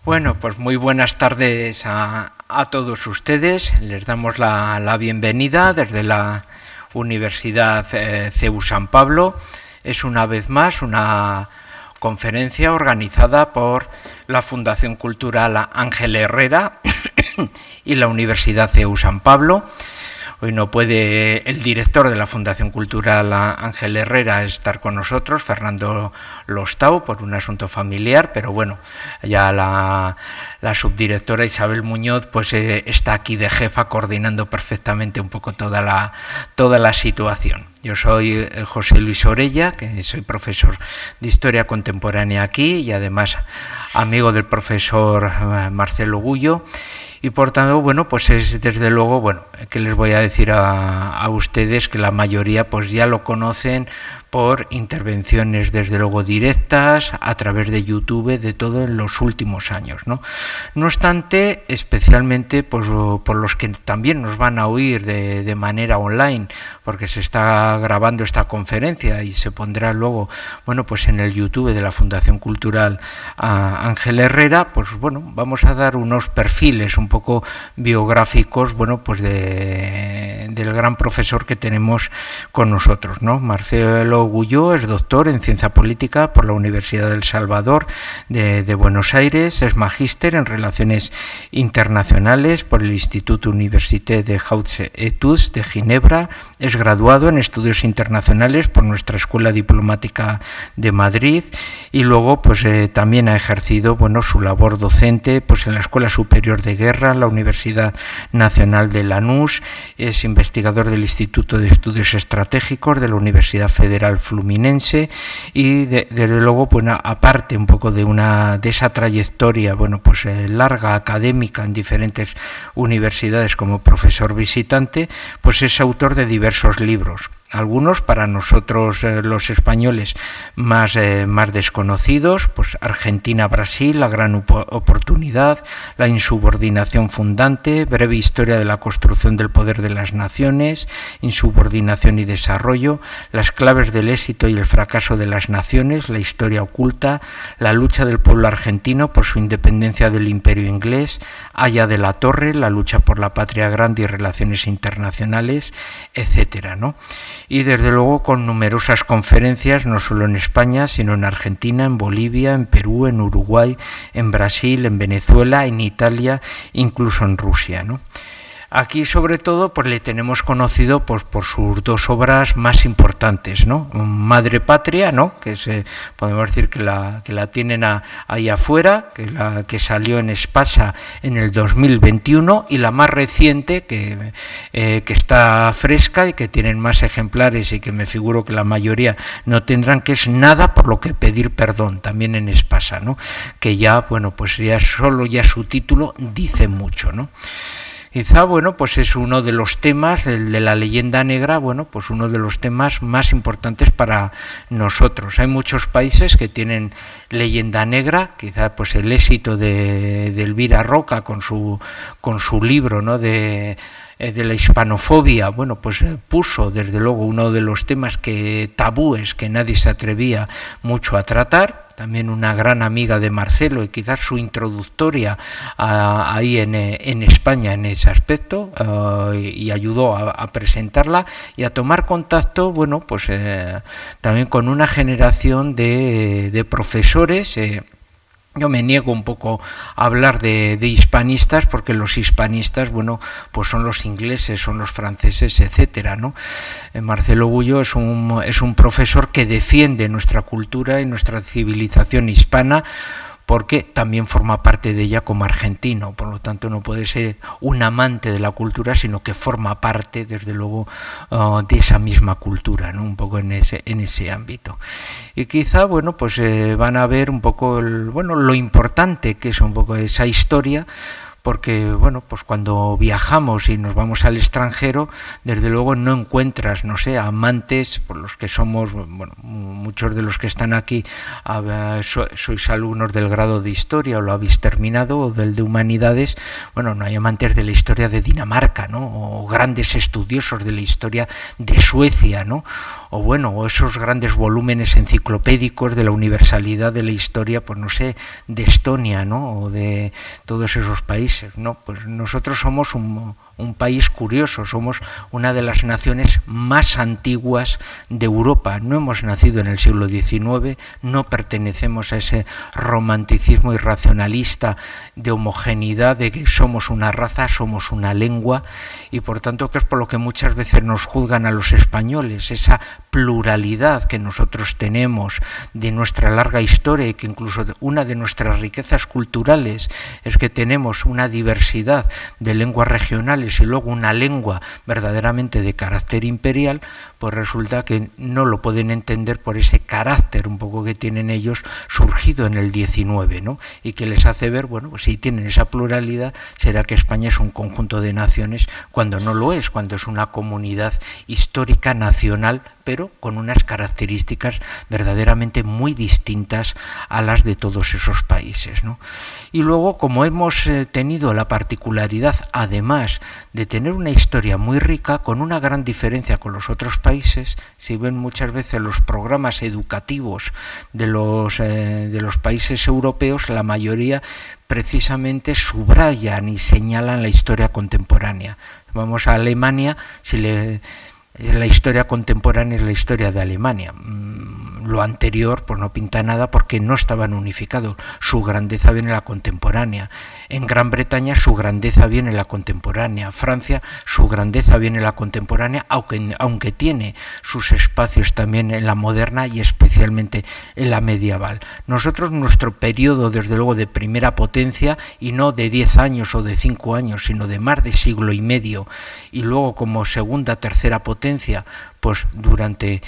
Bueno, pues muy buenas tardes a todos ustedes. Les damos la bienvenida desde la Universidad CEU San Pablo. Es una vez más una conferencia organizada por la Fundación Cultural Ángel Herrera y la Universidad CEU San Pablo. Hoy no puede el director de la Fundación Cultural Ángel Herrera estar con nosotros, Fernando Lostau, por un asunto familiar, pero bueno, ya la subdirectora Isabel Muñoz pues está aquí de jefa coordinando perfectamente un poco toda la situación. Yo soy José Luis Orella, que soy profesor de Historia Contemporánea aquí y además amigo del profesor Marcelo Gullo. Y por tanto, bueno, pues es desde luego, bueno, que les voy a decir a ustedes que la mayoría pues ya lo conocen por intervenciones desde luego directas a través de YouTube, de todo en los últimos años, ¿no? No obstante, especialmente pues, por los que también nos van a oír de manera online, porque se está grabando esta conferencia y se pondrá luego, bueno, pues en el YouTube de la Fundación Cultural Ángel Herrera, pues bueno, vamos a dar unos perfiles un poco biográficos, bueno, pues del gran profesor que tenemos con nosotros, ¿no? Marcelo Gullo es doctor en Ciencia Política por la Universidad del Salvador de Buenos Aires, es magíster en Relaciones Internacionales por el Institut Université de Hautes Études de Ginebra, es graduado en Estudios Internacionales por nuestra Escuela Diplomática de Madrid y luego pues también ha ejercido, bueno, su labor docente pues en la Escuela Superior de Guerra, la Universidad Nacional de Lanús, es investigador del Instituto de Estudios Estratégicos de la Universidad Federal Fluminense y desde luego, bueno, aparte un poco de esa trayectoria, bueno, pues larga académica en diferentes universidades como profesor visitante, pues es autor de diversos libros. Algunos para nosotros los españoles más desconocidos, pues Argentina-Brasil, la gran oportunidad, la insubordinación fundante, breve historia de la construcción del poder de las naciones, insubordinación y desarrollo, las claves del éxito y el fracaso de las naciones, la historia oculta, la lucha del pueblo argentino por su independencia del imperio inglés, Aya de la Torre, la lucha por la patria grande y relaciones internacionales, etcétera, ¿no? Y desde luego con numerosas conferencias, no solo en España, sino en Argentina, en Bolivia, en Perú, en Uruguay, en Brasil, en Venezuela, en Italia, incluso en Rusia, ¿no? Aquí, sobre todo, pues le tenemos conocido pues, por sus dos obras más importantes, ¿no? Madre Patria, ¿no? Podemos decir que la tienen ahí afuera, que salió en Espasa en el 2021, y la más reciente, que está fresca y que tienen más ejemplares y que me figuro que la mayoría no tendrán, que es Nada por lo que pedir perdón, también en Espasa, ¿no? Que ya, bueno, pues ya solo su título dice mucho, ¿no? Quizá, bueno, pues es uno de los temas, el de la leyenda negra, bueno, pues uno de los temas más importantes para nosotros. Hay muchos países que tienen leyenda negra, quizá pues el éxito de Elvira Roca con su libro, ¿no?, de la hispanofobia, bueno, pues puso desde luego uno de los temas tabúes que nadie se atrevía mucho a tratar. También una gran amiga de Marcelo y quizás su introductoria ahí en España en ese aspecto, y ayudó a presentarla y a tomar contacto, bueno, pues también con una generación de profesores. Yo me niego un poco a hablar de hispanistas, porque los hispanistas, bueno, pues son los ingleses, son los franceses, etcétera, ¿no? Marcelo Gullo es un profesor que defiende nuestra cultura y nuestra civilización hispana, porque también forma parte de ella como argentino, por lo tanto no puede ser un amante de la cultura, sino que forma parte, desde luego, de esa misma cultura, ¿no? Un poco en ese ámbito. Y quizá, bueno, pues van a ver un poco lo importante que es un poco esa historia, porque, bueno, pues cuando viajamos y nos vamos al extranjero, desde luego no encuentras, no sé, amantes, por los que somos, bueno, muchos de los que están aquí sois alumnos del grado de Historia o lo habéis terminado, o del de Humanidades, bueno, no hay amantes de la historia de Dinamarca, ¿no?, o grandes estudiosos de la historia de Suecia, ¿no?, o esos grandes volúmenes enciclopédicos de la universalidad de la historia, pues no sé, de Estonia, ¿no? O de todos esos países, ¿no? Pues nosotros somos un país curioso, somos una de las naciones más antiguas de Europa. No hemos nacido en el siglo XIX, no pertenecemos a ese romanticismo irracionalista de homogeneidad, de que somos una raza, somos una lengua, y por tanto que es por lo que muchas veces nos juzgan a los españoles, esa pluralidad que nosotros tenemos de nuestra larga historia, y que incluso una de nuestras riquezas culturales es que tenemos una diversidad de lenguas regionales y luego una lengua verdaderamente de carácter imperial, pues resulta que no lo pueden entender por ese carácter un poco que tienen ellos surgido en el XIX, ¿no? Y que les hace ver, bueno, pues si tienen esa pluralidad, será que España es un conjunto de naciones, cuando no lo es, cuando es una comunidad histórica nacional, pero con unas características verdaderamente muy distintas a las de todos esos países, ¿no? Y luego, como hemos tenido la particularidad, además de tener una historia muy rica, con una gran diferencia con los otros países, si ven muchas veces los programas educativos de los países europeos, la mayoría precisamente subrayan y señalan la historia contemporánea. Vamos a Alemania, la historia contemporánea es la historia de Alemania. Lo anterior pues no pinta nada porque no estaban unificados. Su grandeza viene en la contemporánea. En Gran Bretaña su grandeza viene en la contemporánea. Francia su grandeza viene en la contemporánea, aunque tiene sus espacios también en la moderna y especialmente en la medieval. Nosotros, nuestro periodo desde luego de primera potencia, y no de 10 años o de 5 años, sino de más de siglo y medio, y luego como segunda, tercera potencia, pues durante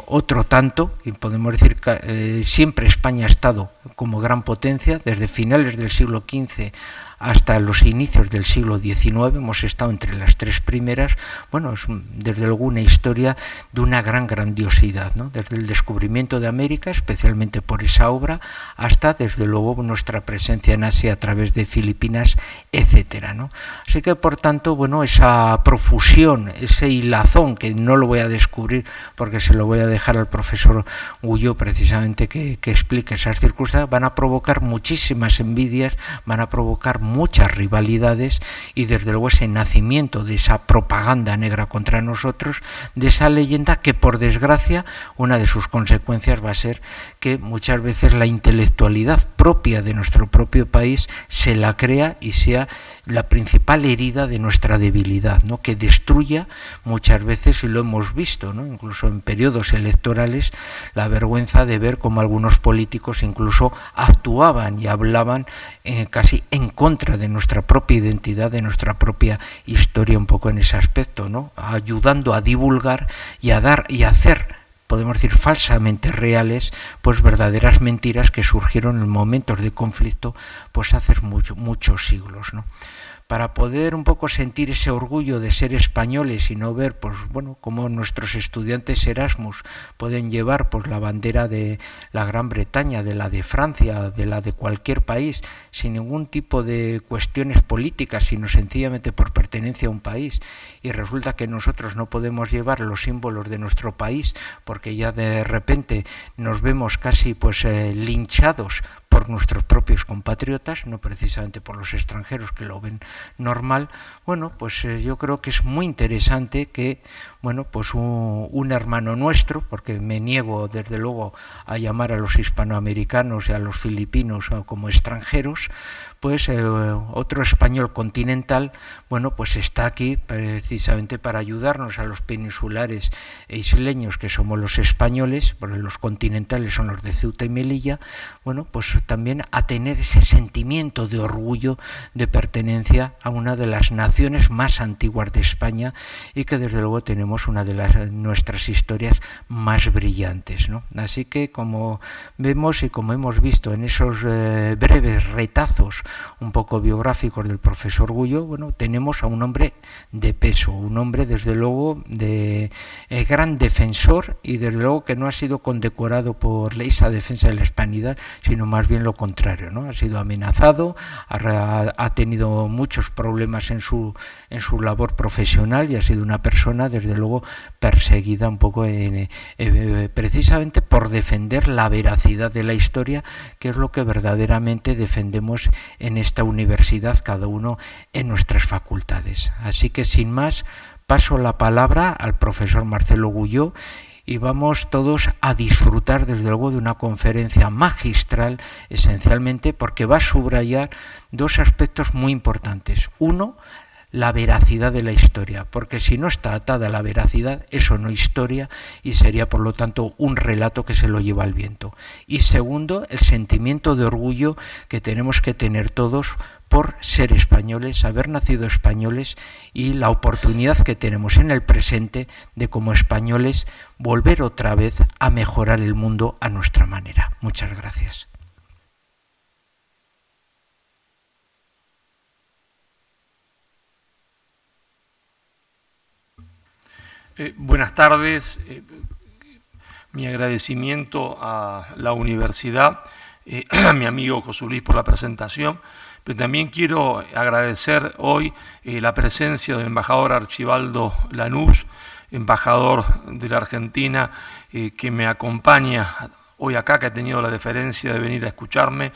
otro tanto, y podemos decir que siempre España ha estado como gran potencia, desde finales del siglo XV hasta los inicios del siglo XIX, hemos estado entre las tres primeras. Bueno, es desde luego una historia de una gran grandiosidad, ¿no? Desde el descubrimiento de América, especialmente por esa obra, hasta desde luego nuestra presencia en Asia a través de Filipinas, etcétera, ¿no? Así que por tanto, bueno, esa profusión, ese hilazón, que no lo voy a descubrir porque se lo voy a dejar al profesor Guyot precisamente que explique esas circunstancias, van a provocar muchísimas envidias, van a provocar muchas rivalidades, y desde luego ese nacimiento de esa propaganda negra contra nosotros, de esa leyenda que por desgracia una de sus consecuencias va a ser que muchas veces la intelectualidad propia de nuestro propio país se la crea y sea la principal herida de nuestra debilidad, ¿no? Que destruya muchas veces, y lo hemos visto, ¿no? Incluso en periodos electorales, la vergüenza de ver cómo algunos políticos incluso actuaban y hablaban casi en contra de nuestra propia identidad, de nuestra propia historia, un poco en ese aspecto, ¿no? Ayudando a divulgar y a dar y a hacer, podemos decir falsamente reales, pues verdaderas mentiras que surgieron en momentos de conflicto, pues hace muchos siglos, ¿no? Para poder un poco sentir ese orgullo de ser españoles y no ver, pues bueno, cómo nuestros estudiantes Erasmus pueden llevar pues la bandera de la Gran Bretaña, de la de Francia, de la de cualquier país, sin ningún tipo de cuestiones políticas, sino sencillamente por pertenencia a un país, y resulta que nosotros no podemos llevar los símbolos de nuestro país porque ya de repente nos vemos casi pues linchados por nuestros propios compatriotas, no precisamente por los extranjeros que lo ven normal. Bueno, pues yo creo que es muy interesante que, bueno, pues un hermano nuestro, porque me niego desde luego a llamar a los hispanoamericanos y a los filipinos como extranjeros, pues otro español continental, bueno, pues está aquí precisamente para ayudarnos a los peninsulares e isleños, que somos los españoles, porque los continentales son los de Ceuta y Melilla, bueno, pues también a tener ese sentimiento de orgullo, de pertenencia a una de las naciones más antiguas de España, y que desde luego tenemos una de nuestras historias más brillantes, ¿no? Así que, como vemos y como hemos visto en esos breves retazos un poco biográficos del profesor Guyot, bueno, tenemos a un hombre de peso, un hombre desde luego de gran defensor, y desde luego que no ha sido condecorado por esa defensa de la hispanidad, sino más bien bien lo contrario, ¿no? Ha sido amenazado, ha tenido muchos problemas en su labor profesional y ha sido una persona, desde luego, perseguida un poco precisamente por defender la veracidad de la historia, que es lo que verdaderamente defendemos en esta universidad, cada uno en nuestras facultades. Así que, sin más, paso la palabra al profesor Marcelo Guyó y vamos todos a disfrutar, desde luego, de una conferencia magistral, esencialmente porque va a subrayar dos aspectos muy importantes. Uno, la veracidad de la historia, porque si no está atada a la veracidad, eso no es historia y sería, por lo tanto, un relato que se lo lleva al viento. Y segundo, el sentimiento de orgullo que tenemos que tener todos por ser españoles, haber nacido españoles, y la oportunidad que tenemos en el presente de, como españoles, volver otra vez a mejorar el mundo a nuestra manera. Muchas gracias. Buenas tardes. Mi agradecimiento a la universidad, a mi amigo José Luis por la presentación, pero también quiero agradecer hoy la presencia del embajador Archibaldo Lanús, embajador de la Argentina, que me acompaña hoy acá, que ha tenido la deferencia de venir a escucharme.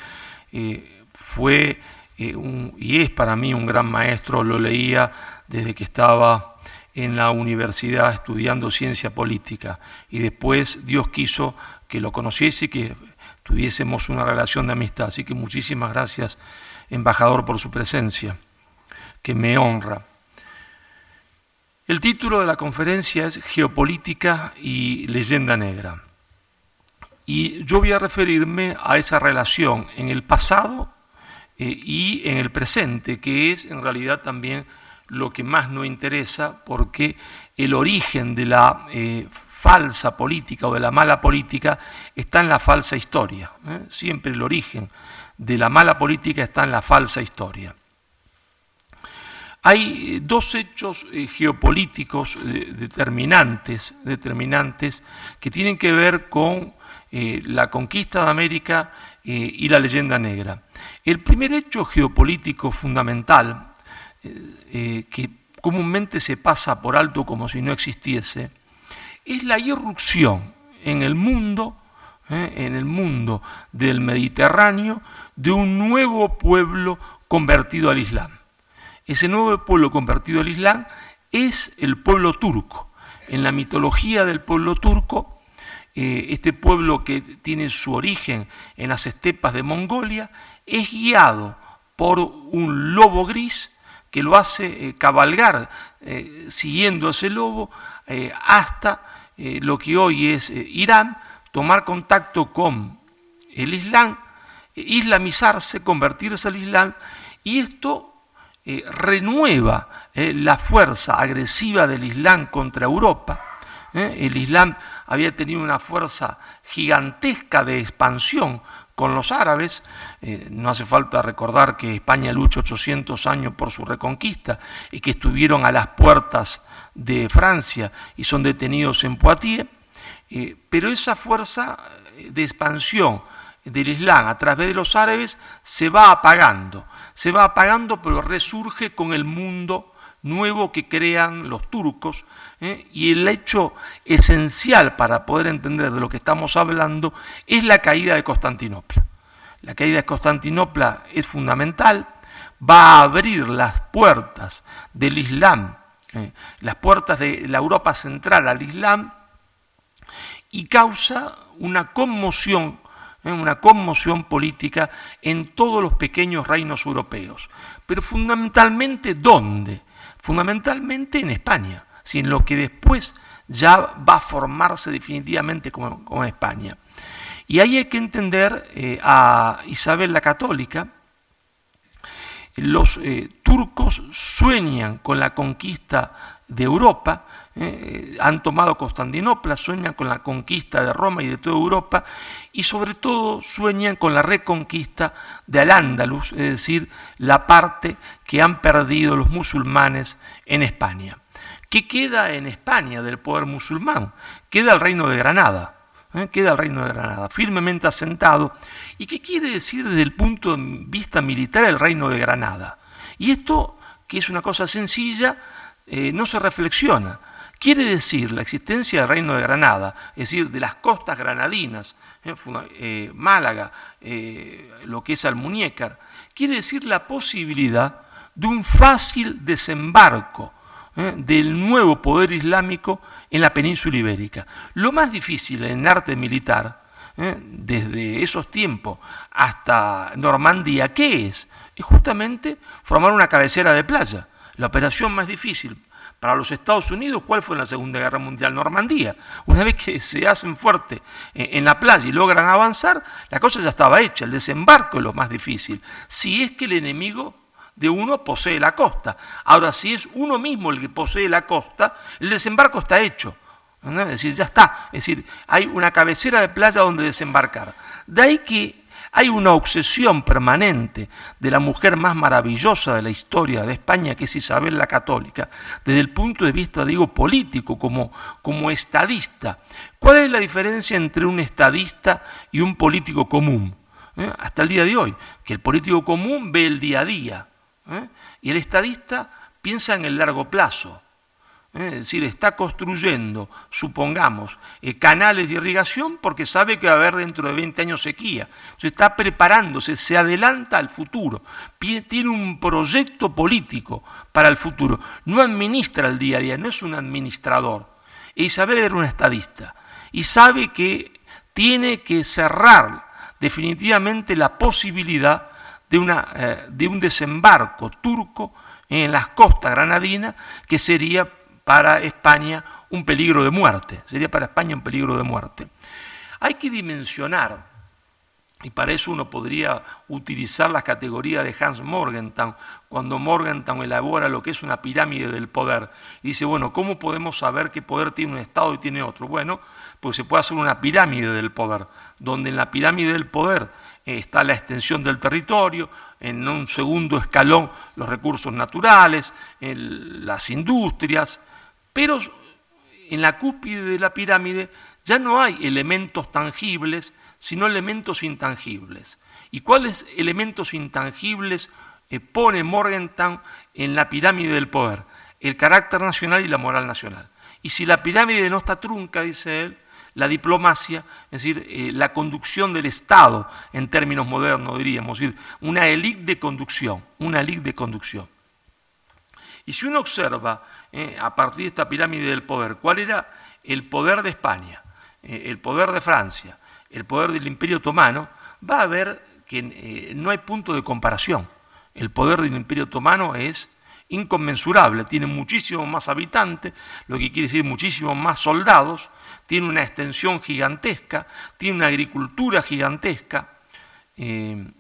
Fue y es para mí un gran maestro, lo leía desde que estaba en la universidad estudiando ciencia política, y después Dios quiso que lo conociese y que tuviésemos una relación de amistad. Así que muchísimas gracias, embajador, por su presencia, que me honra. El título de la conferencia es Geopolítica y leyenda negra, y yo voy a referirme a esa relación en el pasado y en el presente, que es en realidad también lo que más nos interesa, porque el origen de la falsa política o de la mala política está en la falsa historia. Siempre el origen de la mala política está en la falsa historia. Hay dos hechos geopolíticos determinantes que tienen que ver con la conquista de América y la leyenda negra. El primer hecho geopolítico fundamental, que comúnmente se pasa por alto como si no existiese, es la irrupción en el mundo del Mediterráneo, de un nuevo pueblo convertido al Islam. Ese nuevo pueblo convertido al Islam es el pueblo turco. En la mitología del pueblo turco, este pueblo, que tiene su origen en las estepas de Mongolia, es guiado por un lobo gris que lo hace cabalgar siguiendo a ese lobo hasta lo que hoy es Irán, tomar contacto con el Islam, islamizarse, convertirse al Islam, y esto renueva la fuerza agresiva del Islam contra Europa. El Islam había tenido una fuerza gigantesca de expansión con los árabes. No hace falta recordar que España luchó 800 años por su reconquista y que estuvieron a las puertas de Francia y son detenidos en Poitiers, pero esa fuerza de expansión del Islam a través de los árabes se va apagando, pero resurge con el mundo nuevo que crean los turcos, y el hecho esencial para poder entender de lo que estamos hablando es la caída de Constantinopla. La caída de Constantinopla es fundamental, va a abrir las puertas del Islam, las puertas de la Europa central al Islam, y causa una conmoción política en todos los pequeños reinos europeos. Pero fundamentalmente, ¿dónde? Fundamentalmente en España, en lo que después ya va a formarse definitivamente como España. Y ahí hay que entender a Isabel la Católica. Los turcos sueñan con la conquista de Europa, han tomado Constantinopla, sueñan con la conquista de Roma y de toda Europa, y sobre todo sueñan con la reconquista de Al-Ándalus, es decir, la parte que han perdido los musulmanes en España. ¿Qué queda en España del poder musulmán? Queda el reino de Granada. queda el Reino de Granada, firmemente asentado. ¿Y qué quiere decir desde el punto de vista militar el Reino de Granada? Y esto, que es una cosa sencilla, no se reflexiona. Quiere decir la existencia del Reino de Granada, es decir, de las costas granadinas, Málaga, lo que es Almuñécar, quiere decir la posibilidad de un fácil desembarco del nuevo poder islámico en la península ibérica. Lo más difícil en arte militar, desde esos tiempos hasta Normandía, ¿qué es? Es justamente formar una cabecera de playa. La operación más difícil para los Estados Unidos, ¿cuál fue en la Segunda Guerra Mundial? Normandía. Una vez que se hacen fuerte en la playa y logran avanzar, la cosa ya estaba hecha. El desembarco es lo más difícil, si es que el enemigo de uno posee la costa. Ahora, si es uno mismo el que posee la costa, el desembarco está hecho. ¿No? Es decir, ya está. Es decir, hay una cabecera de playa donde desembarcar. De ahí que hay una obsesión permanente de la mujer más maravillosa de la historia de España, que es Isabel la Católica, desde el punto de vista, digo, político, como estadista. ¿Cuál es la diferencia entre un estadista y un político común? Hasta el día de hoy, que el político común ve el día a día, y el estadista piensa en el largo plazo. Es decir, está construyendo, supongamos, canales de irrigación porque sabe que va a haber dentro de 20 años sequía. Entonces está preparándose, se adelanta al futuro, tiene un proyecto político para el futuro. No administra el día a día, no es un administrador. Isabel era una estadista y sabe que tiene que cerrar definitivamente la posibilidad de un desembarco turco en las costas granadinas, que sería para España un peligro de muerte. Sería para España un peligro de muerte. Hay que dimensionar, y para eso uno podría utilizar las categorías de Hans Morgenthau, cuando Morgenthau elabora lo que es una pirámide del poder. Y dice, bueno, ¿cómo podemos saber qué poder tiene un Estado y tiene otro? Bueno, pues se puede hacer una pirámide del poder, donde en la pirámide del poder está la extensión del territorio, en un segundo escalón los recursos naturales, las industrias, pero en la cúspide de la pirámide ya no hay elementos tangibles, sino elementos intangibles. ¿Y cuáles elementos intangibles pone Morgenthau en la pirámide del poder? El carácter nacional y la moral nacional. Y si la pirámide no está trunca, dice él, la diplomacia, es decir, la conducción del Estado, en términos modernos diríamos, es decir, una élite de conducción, Y si uno observa, a partir de esta pirámide del poder, cuál era el poder de España, el poder de Francia, el poder del Imperio Otomano, va a ver que no hay punto de comparación. El poder del Imperio Otomano es inconmensurable, tiene muchísimos más habitantes, lo que quiere decir muchísimos más soldados, tiene una extensión gigantesca, tiene una agricultura gigantesca. Y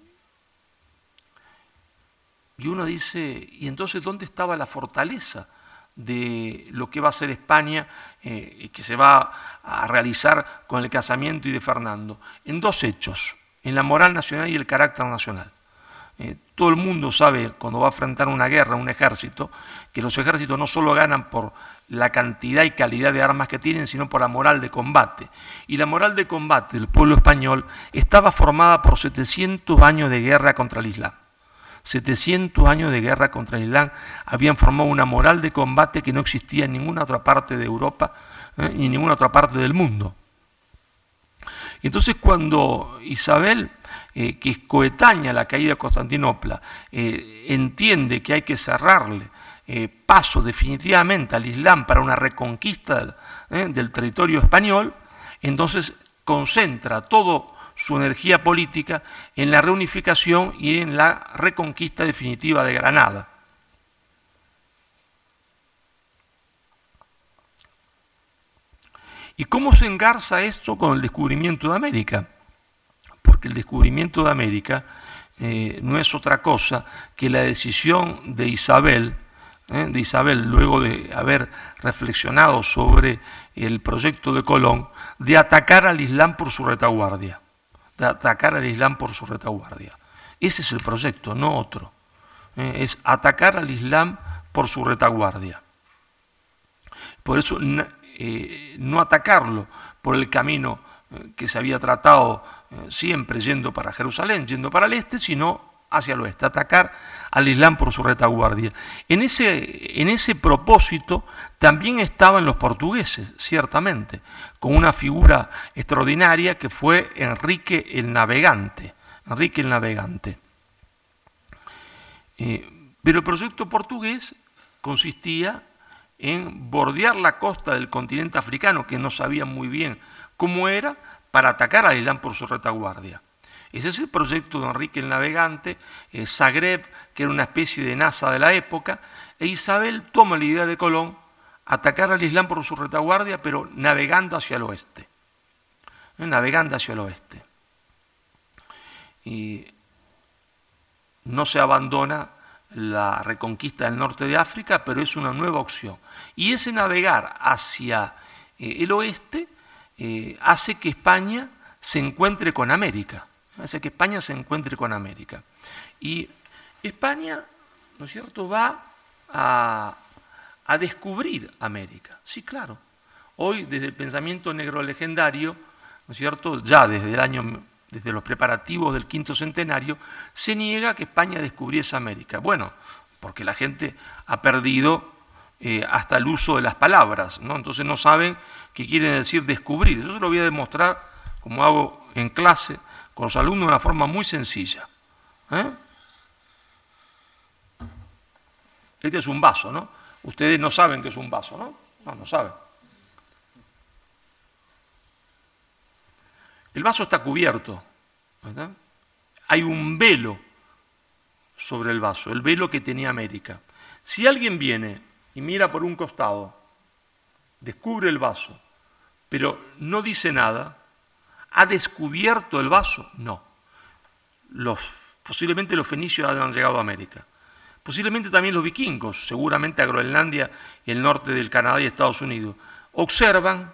uno dice, ¿y entonces dónde estaba la fortaleza de lo que va a ser España, que se va a realizar con el casamiento y de Fernando? En dos hechos, en la moral nacional y el carácter nacional. Todo el mundo sabe, cuando va a enfrentar una guerra, un ejército, que los ejércitos no solo ganan por la cantidad y calidad de armas que tienen, sino por la moral de combate. Y la moral de combate del pueblo español estaba formada por 700 años de guerra contra el Islam. 700 años de guerra contra el Islam habían formado una moral de combate que no existía en ninguna otra parte de Europa ni en ninguna otra parte del mundo. Entonces, cuando Isabel, que es coetánea a la caída de Constantinopla, entiende que hay que cerrarle paso definitivamente al Islam para una reconquista del territorio español, entonces concentra toda su energía política en la reunificación y en la reconquista definitiva de Granada. ¿Y cómo se engarza esto con el descubrimiento de América? Porque el descubrimiento de América no es otra cosa que la decisión de Isabel, luego de haber reflexionado sobre el proyecto de Colón, de atacar al Islam por su retaguardia. Ese es el proyecto, no otro. Es atacar al Islam por su retaguardia. Por eso no atacarlo por el camino que se había tratado siempre yendo para Jerusalén, yendo para el este, sino hacia el oeste, atacar al Islam por su retaguardia. En ese propósito también estaban los portugueses, ciertamente, con una figura extraordinaria que fue Enrique el Navegante. Pero el proyecto portugués consistía en bordear la costa del continente africano, que no sabían muy bien cómo era, para atacar al Islam por su retaguardia. Ese es el proyecto de Enrique el Navegante, Zagreb, que era una especie de NASA de la época, e Isabel toma la idea de Colón, atacar al Islam por su retaguardia, pero navegando hacia el oeste. Y no se abandona la reconquista del norte de África, pero es una nueva opción. Y ese navegar hacia el oeste hace que España se encuentre con América. Y España, ¿no es cierto?, va a descubrir América. Sí, claro. Hoy, desde el pensamiento negro legendario, ¿no es cierto?, ya desde los preparativos del quinto centenario, se niega que España descubriese América. Bueno, porque la gente ha perdido hasta el uso de las palabras, ¿no? Entonces no saben qué quieren decir descubrir. Eso se lo voy a demostrar, como hago en clase, con los alumnos de una forma muy sencilla. Este es un vaso, ¿no? Ustedes no saben que es un vaso, ¿no? No saben. El vaso está cubierto, ¿verdad? Hay un velo sobre el vaso, el velo que tenía América. Si alguien viene y mira por un costado, descubre el vaso, pero no dice nada, ¿ha descubierto el vaso? No. Posiblemente los fenicios hayan llegado a América. Posiblemente también los vikingos, seguramente a Groenlandia y el norte del Canadá y Estados Unidos. Observan,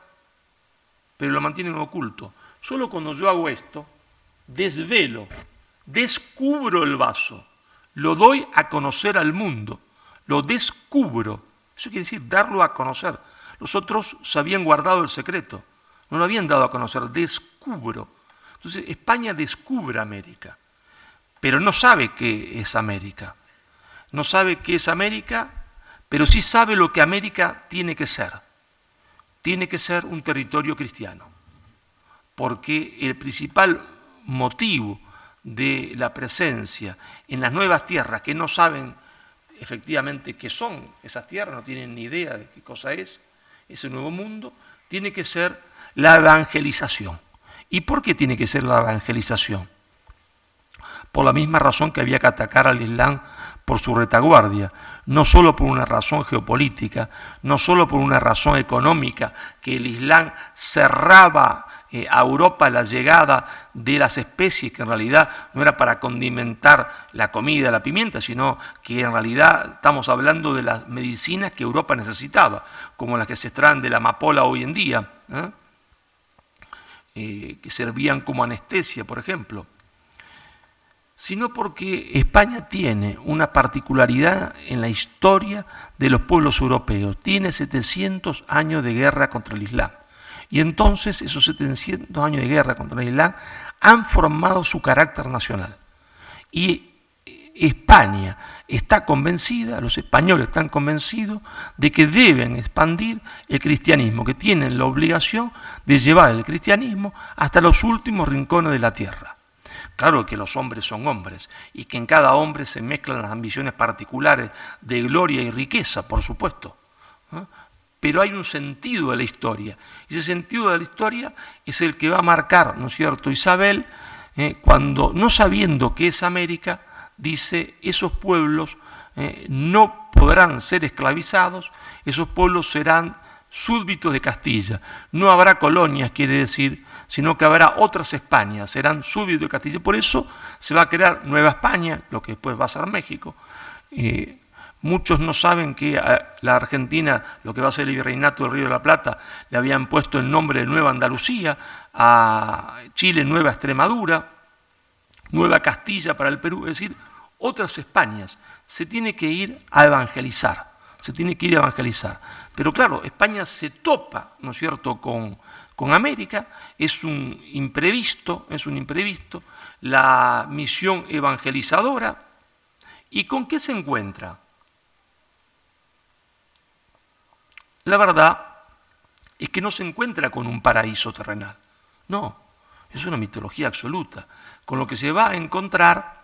pero lo mantienen oculto. Solo cuando yo hago esto, desvelo, descubro el vaso, lo doy a conocer al mundo, lo descubro. Eso quiere decir darlo a conocer. Los otros se habían guardado el secreto, no lo habían dado a conocer, descubro. Entonces España descubre América, pero no sabe qué es América. No sabe qué es América, pero sí sabe lo que América tiene que ser. Tiene que ser un territorio cristiano, porque el principal motivo de la presencia en las nuevas tierras, que no saben efectivamente qué son esas tierras, no tienen ni idea de qué cosa es ese nuevo mundo, tiene que ser la evangelización. ¿Y por qué tiene que ser la evangelización? Por la misma razón que había que atacar al Islam por su retaguardia, no solo por una razón geopolítica, no solo por una razón económica, que el Islam cerraba a Europa la llegada de las especies, que en realidad no era para condimentar la comida, la pimienta, sino que en realidad estamos hablando de las medicinas que Europa necesitaba, como las que se extraen de la amapola hoy en día, que servían como anestesia, por ejemplo, sino porque España tiene una particularidad en la historia de los pueblos europeos. Tiene 700 años de guerra contra el Islam. Y entonces esos 700 años de guerra contra el Islam han formado su carácter nacional. Y España está convencida, los españoles están convencidos de que deben expandir el cristianismo, que tienen la obligación de llevar el cristianismo hasta los últimos rincones de la tierra. Claro que los hombres son hombres y que en cada hombre se mezclan las ambiciones particulares de gloria y riqueza, por supuesto, ¿no? Pero hay un sentido de la historia. Y ese sentido de la historia es el que va a marcar, ¿no es cierto?, Isabel, cuando, no sabiendo qué es América, dice, esos pueblos no podrán ser esclavizados, esos pueblos serán súbditos de Castilla. No habrá colonias, quiere decir, sino que habrá otras Españas, serán súbditos de Castilla. Por eso se va a crear Nueva España, lo que después va a ser México. Muchos no saben que a la Argentina, lo que va a ser el Virreinato del Río de la Plata, le habían puesto el nombre de Nueva Andalucía, a Chile Nueva Extremadura, Nueva Castilla para el Perú, es decir, otras Españas. Se tiene que ir a evangelizar, Pero claro, España se topa, ¿no es cierto?, con con América, es un imprevisto, la misión evangelizadora. ¿Y con qué se encuentra? La verdad es que no se encuentra con un paraíso terrenal, no, es una mitología absoluta. Con lo que se va a encontrar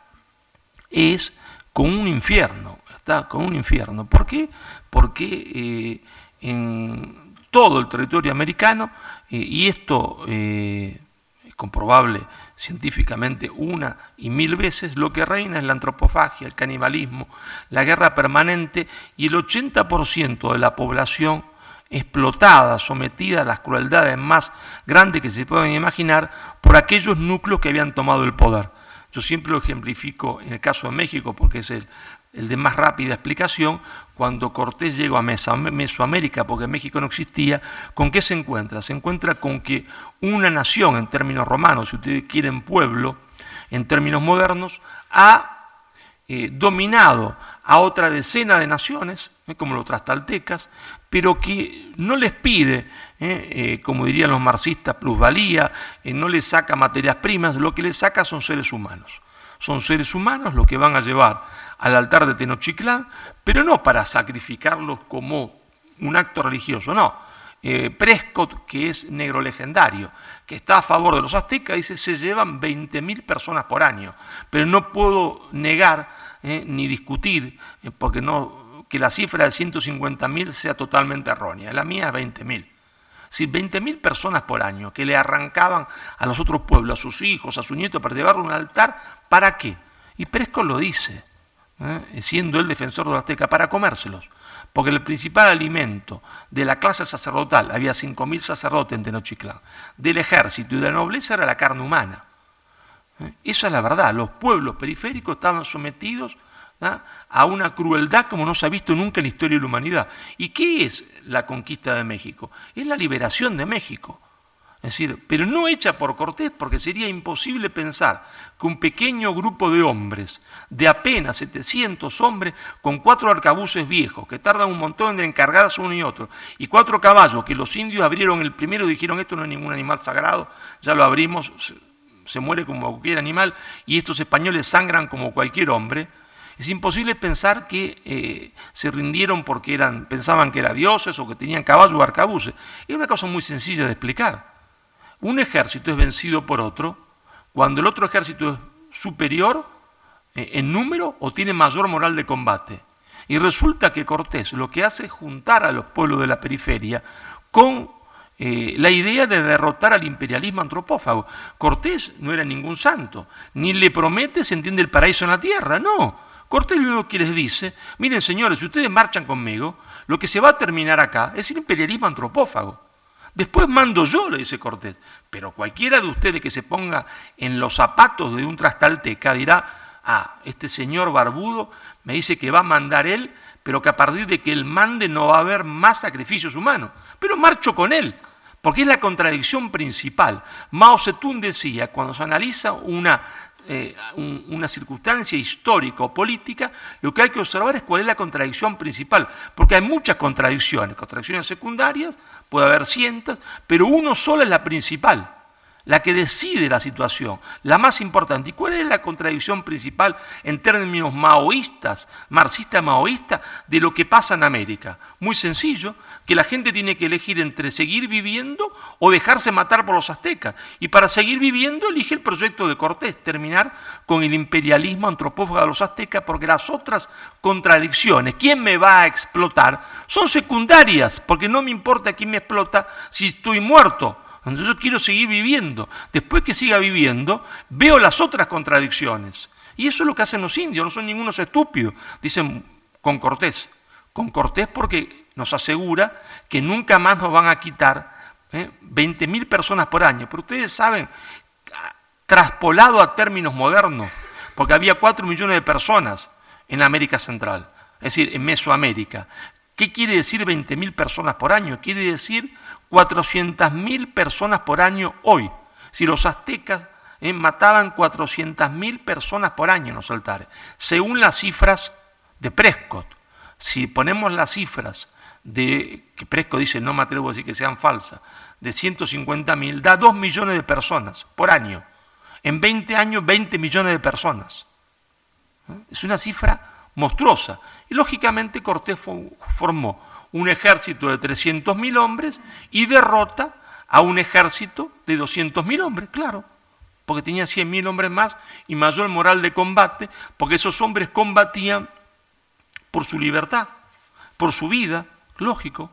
es con un infierno, con un infierno. ¿Por qué? Porque en todo el territorio americano, y esto es comprobable científicamente una y mil veces, lo que reina es la antropofagia, el canibalismo, la guerra permanente, y el 80% de la población explotada, sometida a las crueldades más grandes que se pueden imaginar por aquellos núcleos que habían tomado el poder. Yo siempre lo ejemplifico en el caso de México porque es el de más rápida explicación. Cuando Cortés llegó a Mesoamérica, porque México no existía, ¿con qué se encuentra? Se encuentra con que una nación, en términos romanos, si ustedes quieren pueblo, en términos modernos, ha dominado a otra decena de naciones, como los tlaxcaltecas, pero que no les pide, como dirían los marxistas, plusvalía, no les saca materias primas, lo que les saca son seres humanos. Son seres humanos los que van a llevar al altar de Tenochtitlán, pero no para sacrificarlos como un acto religioso, no. Prescott, que es negro legendario, que está a favor de los aztecas, dice se llevan 20.000 personas por año, pero no puedo negar ni discutir, porque no, que la cifra de 150.000 sea totalmente errónea, la mía es 20.000. Si 20.000 personas por año que le arrancaban a los otros pueblos, a sus hijos, a sus nietos, para llevarlo a un altar, ¿para qué? Y Prescott lo dice, siendo el defensor de los aztecas, para comérselos, porque el principal alimento de la clase sacerdotal, había 5.000 sacerdotes en Tenochtitlán, del ejército y de la nobleza era la carne humana. Esa es la verdad, los pueblos periféricos estaban sometidos a una crueldad como no se ha visto nunca en la historia de la humanidad. ¿Y qué es la conquista de México? Es la liberación de México. Es decir, pero no hecha por Cortés, porque sería imposible pensar que un pequeño grupo de hombres, de apenas 700 hombres, con 4 arcabuces viejos, que tardan un montón en encargarse uno y otro, y 4 caballos, que los indios abrieron el primero y dijeron, esto no es ningún animal sagrado, ya lo abrimos, se muere como cualquier animal, y estos españoles sangran como cualquier hombre. Es imposible pensar que se rindieron porque pensaban que eran dioses o que tenían caballos o arcabuces. Es una cosa muy sencilla de explicar. Un ejército es vencido por otro cuando el otro ejército es superior en número o tiene mayor moral de combate. Y resulta que Cortés lo que hace es juntar a los pueblos de la periferia con la idea de derrotar al imperialismo antropófago. Cortés no era ningún santo, ni le promete, se entiende, el paraíso en la tierra, no. Cortés lo único que les dice, miren señores, si ustedes marchan conmigo, lo que se va a terminar acá es el imperialismo antropófago. Después mando yo, le dice Cortés, pero cualquiera de ustedes que se ponga en los zapatos de un tlaxcalteca dirá, este señor barbudo me dice que va a mandar él, pero que a partir de que él mande no va a haber más sacrificios humanos. Pero marcho con él, porque es la contradicción principal. Mao Zedong decía, cuando se analiza una circunstancia histórica o política, lo que hay que observar es cuál es la contradicción principal, porque hay muchas contradicciones secundarias, puede haber cientos, pero uno solo es la principal, la que decide la situación, la más importante. ¿Y cuál es la contradicción principal en términos maoístas, marxista-maoísta, de lo que pasa en América? Muy sencillo, que la gente tiene que elegir entre seguir viviendo o dejarse matar por los aztecas. Y para seguir viviendo elige el proyecto de Cortés, terminar con el imperialismo antropófago de los aztecas, porque las otras contradicciones, ¿quién me va a explotar?, son secundarias, porque no me importa quién me explota si estoy muerto. Entonces yo quiero seguir viviendo. Después que siga viviendo, veo las otras contradicciones. Y eso es lo que hacen los indios, no son ningunos estúpidos. Dicen con Cortés porque nos asegura que nunca más nos van a quitar 20.000 personas por año. Pero ustedes saben, traspolado a términos modernos, porque había 4 millones de personas en América Central, es decir, en Mesoamérica. ¿Qué quiere decir 20.000 personas por año? Quiere decir 400.000 personas por año hoy. Si los aztecas mataban 400.000 personas por año en los altares, según las cifras de Prescott. Si ponemos las cifras que Presco dice, no me atrevo a decir que sean falsas, de 150.000, da 2 millones de personas por año. En 20 años, 20 millones de personas. Es una cifra monstruosa. Y lógicamente Cortés formó un ejército de 300.000 hombres y derrota a un ejército de 200.000 hombres, claro, porque tenía 100.000 hombres más y mayor moral de combate, porque esos hombres combatían por su libertad, por su vida, lógico.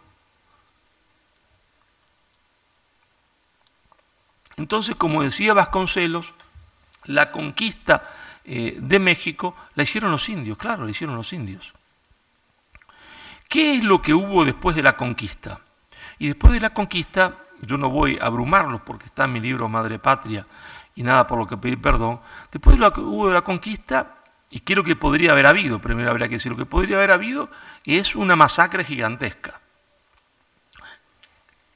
Entonces, como decía Vasconcelos, la conquista de México la hicieron los indios, claro, la hicieron los indios. ¿Qué es lo que hubo después de la conquista? Y después de la conquista, yo no voy a abrumarlos porque está en mi libro Madre Patria y nada por lo que pedir perdón, después de lo que hubo de la conquista, y creo que podría haber habido, primero habría que decir lo que podría haber habido, es una masacre gigantesca.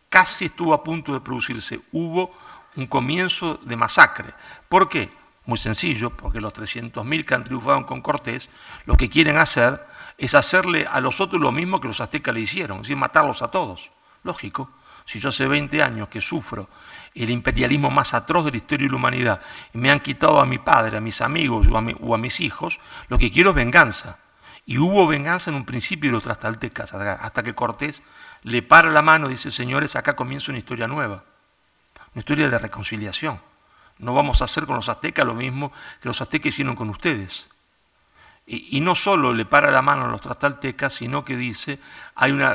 Casi estuvo a punto de producirse, hubo un comienzo de masacre. ¿Por qué? Muy sencillo, porque los 300.000 que han triunfado con Cortés, lo que quieren hacer es hacerle a los otros lo mismo que los aztecas le hicieron, es decir, matarlos a todos. Lógico, si yo hace 20 años que sufro el imperialismo más atroz de la historia de la humanidad y me han quitado a mi padre, a mis amigos o a mis hijos, lo que quiero es venganza. Y hubo venganza en un principio de los tlaxcaltecas, hasta que Cortés le para la mano y dice, señores, acá comienza una historia nueva, una historia de reconciliación. No vamos a hacer con los aztecas lo mismo que los aztecas hicieron con ustedes. Y no solo le para la mano a los tlaxcaltecas, sino que dice,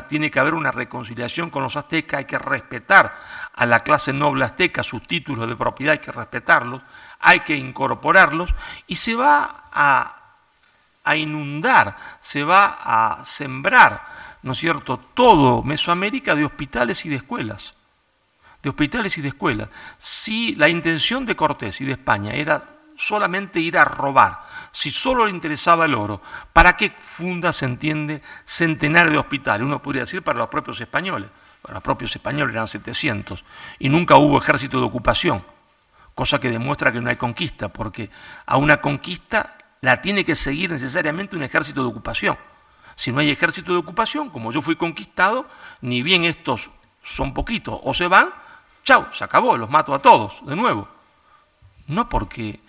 tiene que haber una reconciliación con los aztecas, hay que respetar a la clase noble azteca, sus títulos de propiedad hay que respetarlos, hay que incorporarlos, y se va a inundar, se va a sembrar, ¿no es cierto?, todo Mesoamérica de hospitales y de escuelas. De hospitales y de escuelas. Si la intención de Cortés y de España era solamente ir a robar, si solo le interesaba el oro, ¿para qué funda, se entiende, centenares de hospitales? Uno podría decir para los propios españoles. Bueno, los propios españoles eran 700 y nunca hubo ejército de ocupación, cosa que demuestra que no hay conquista, porque a una conquista la tiene que seguir necesariamente un ejército de ocupación. Si no hay ejército de ocupación, como yo fui conquistado, ni bien estos son poquitos o se van, chau, se acabó, los mato a todos de nuevo. No porque,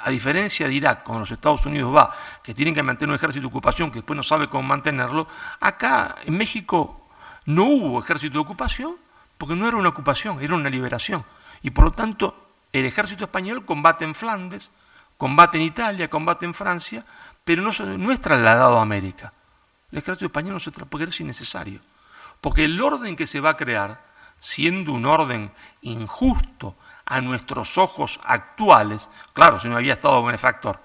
a diferencia de Irak, como los Estados Unidos va, que tienen que mantener un ejército de ocupación que después no sabe cómo mantenerlo, acá en México no hubo ejército de ocupación porque no era una ocupación, era una liberación. Y por lo tanto, el ejército español combate en Flandes, combate en Italia, combate en Francia, pero no es trasladado a América. El ejército español no se trasladó porque es innecesario. Porque el orden que se va a crear, siendo un orden injusto a nuestros ojos actuales, claro, si no había Estado benefactor,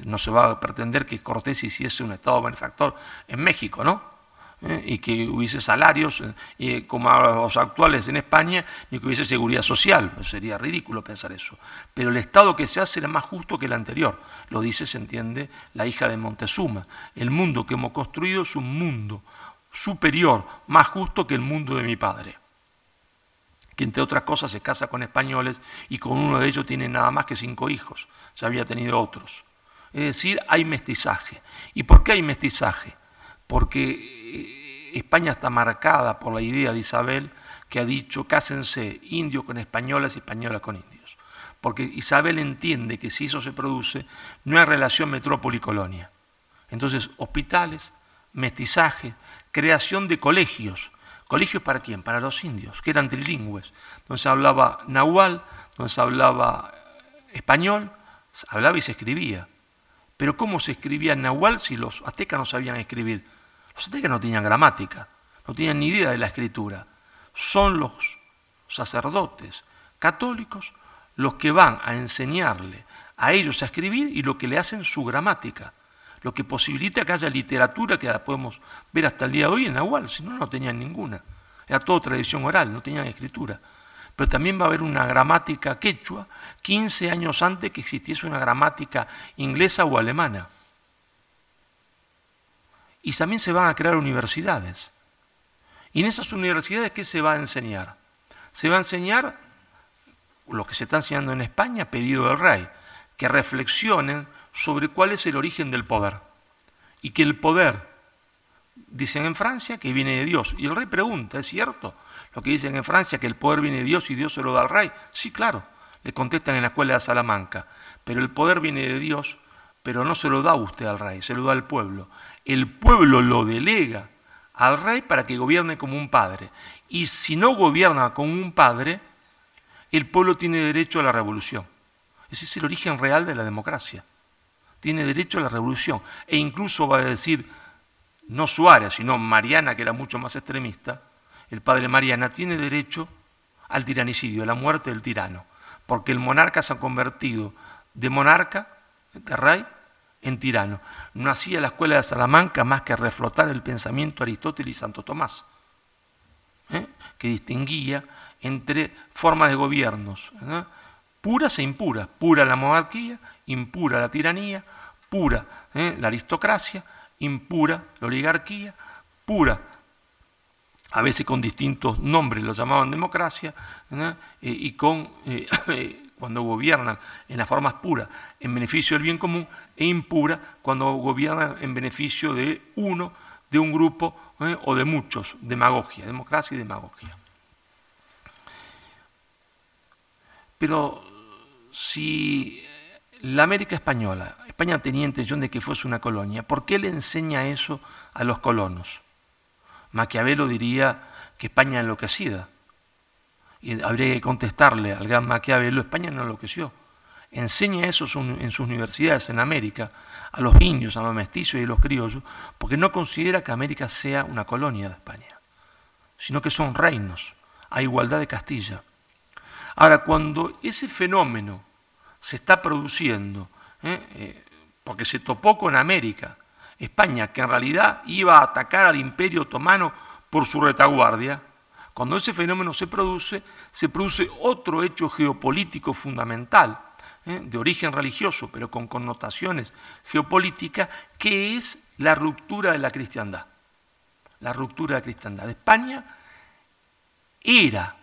no se va a pretender que Cortés hiciese un Estado benefactor en México, ¿no? Y que hubiese salarios como los actuales en España, ni que hubiese seguridad social, sería ridículo pensar eso. Pero el Estado que se hace era más justo que el anterior, lo dice, se entiende, la hija de Montezuma. El mundo que hemos construido es un mundo superior, más justo que el mundo de mi padre, que entre otras cosas se casa con españoles y con uno de ellos tiene nada más que 5 hijos, ya había tenido otros. Es decir, hay mestizaje. ¿Y por qué hay mestizaje? Porque España está marcada por la idea de Isabel, que ha dicho, cásense indios con españolas y españolas con indios. Porque Isabel entiende que si eso se produce, no hay relación metrópoli-colonia. Entonces, hospitales, mestizaje, creación de colegios. ¿Colegios para quién? Para los indios, que eran trilingües. Donde se hablaba nahual, donde se hablaba español, se hablaba y se escribía. Pero ¿cómo se escribía en nahual si los aztecas no sabían escribir? Los aztecas no tenían gramática, no tenían ni idea de la escritura. Son los sacerdotes católicos los que van a enseñarle a ellos a escribir y lo que le hacen su gramática, lo que posibilita que haya literatura que la podemos ver hasta el día de hoy en nahual, si no, no tenían ninguna. Era todo tradición oral, no tenían escritura. Pero también va a haber una gramática quechua 15 años antes que existiese una gramática inglesa o alemana. Y también se van a crear universidades. Y en esas universidades, ¿qué se va a enseñar? Se va a enseñar lo que se está enseñando en España, pedido del rey, que reflexionen sobre cuál es el origen del poder. Y que el poder Dicen en Francia que viene de Dios. Y el rey pregunta, ¿es cierto lo que dicen en Francia, que el poder viene de Dios y Dios se lo da al rey? Sí, claro, le contestan en la escuela de Salamanca. Pero el poder viene de Dios, pero no se lo da usted al rey, se lo da al pueblo. El pueblo lo delega al rey para que gobierne como un padre. Y si no gobierna como un padre, el pueblo tiene derecho a la revolución. Ese es el origen real de la democracia. Tiene derecho a la revolución. E incluso va a decir, no Suárez, sino Mariana, que era mucho más extremista, el padre Mariana, tiene derecho al tiranicidio, a la muerte del tirano. Porque el monarca se ha convertido de monarca, de rey, en tirano. No hacía la escuela de Salamanca más que reflotar el pensamiento de Aristóteles y Santo Tomás, que distinguía entre formas de gobiernos, puras e impuras. Pura la monarquía, impura la tiranía, pura la aristocracia, impura la oligarquía, pura, a veces con distintos nombres lo llamaban democracia, y cuando gobiernan en las formas puras en beneficio del bien común, e impura cuando gobiernan en beneficio de uno, de un grupo o de muchos, demagogia, democracia y demagogia. Pero si la América española, España tenía intención de que fuese una colonia, ¿por qué le enseña eso a los colonos? Maquiavelo diría que España es enloquecida. Y habría que contestarle al gran Maquiavelo, España no enloqueció. Enseña eso en sus universidades en América, a los indios, a los mestizos y a los criollos, porque no considera que América sea una colonia de España, sino que son reinos, a igualdad de Castilla. Ahora, cuando ese fenómeno se está produciendo, porque se topó con América, España, que en realidad iba a atacar al Imperio Otomano por su retaguardia, cuando ese fenómeno se produce otro hecho geopolítico fundamental, de origen religioso, pero con connotaciones geopolíticas, que es la ruptura de la cristiandad. La ruptura de la cristiandad. España era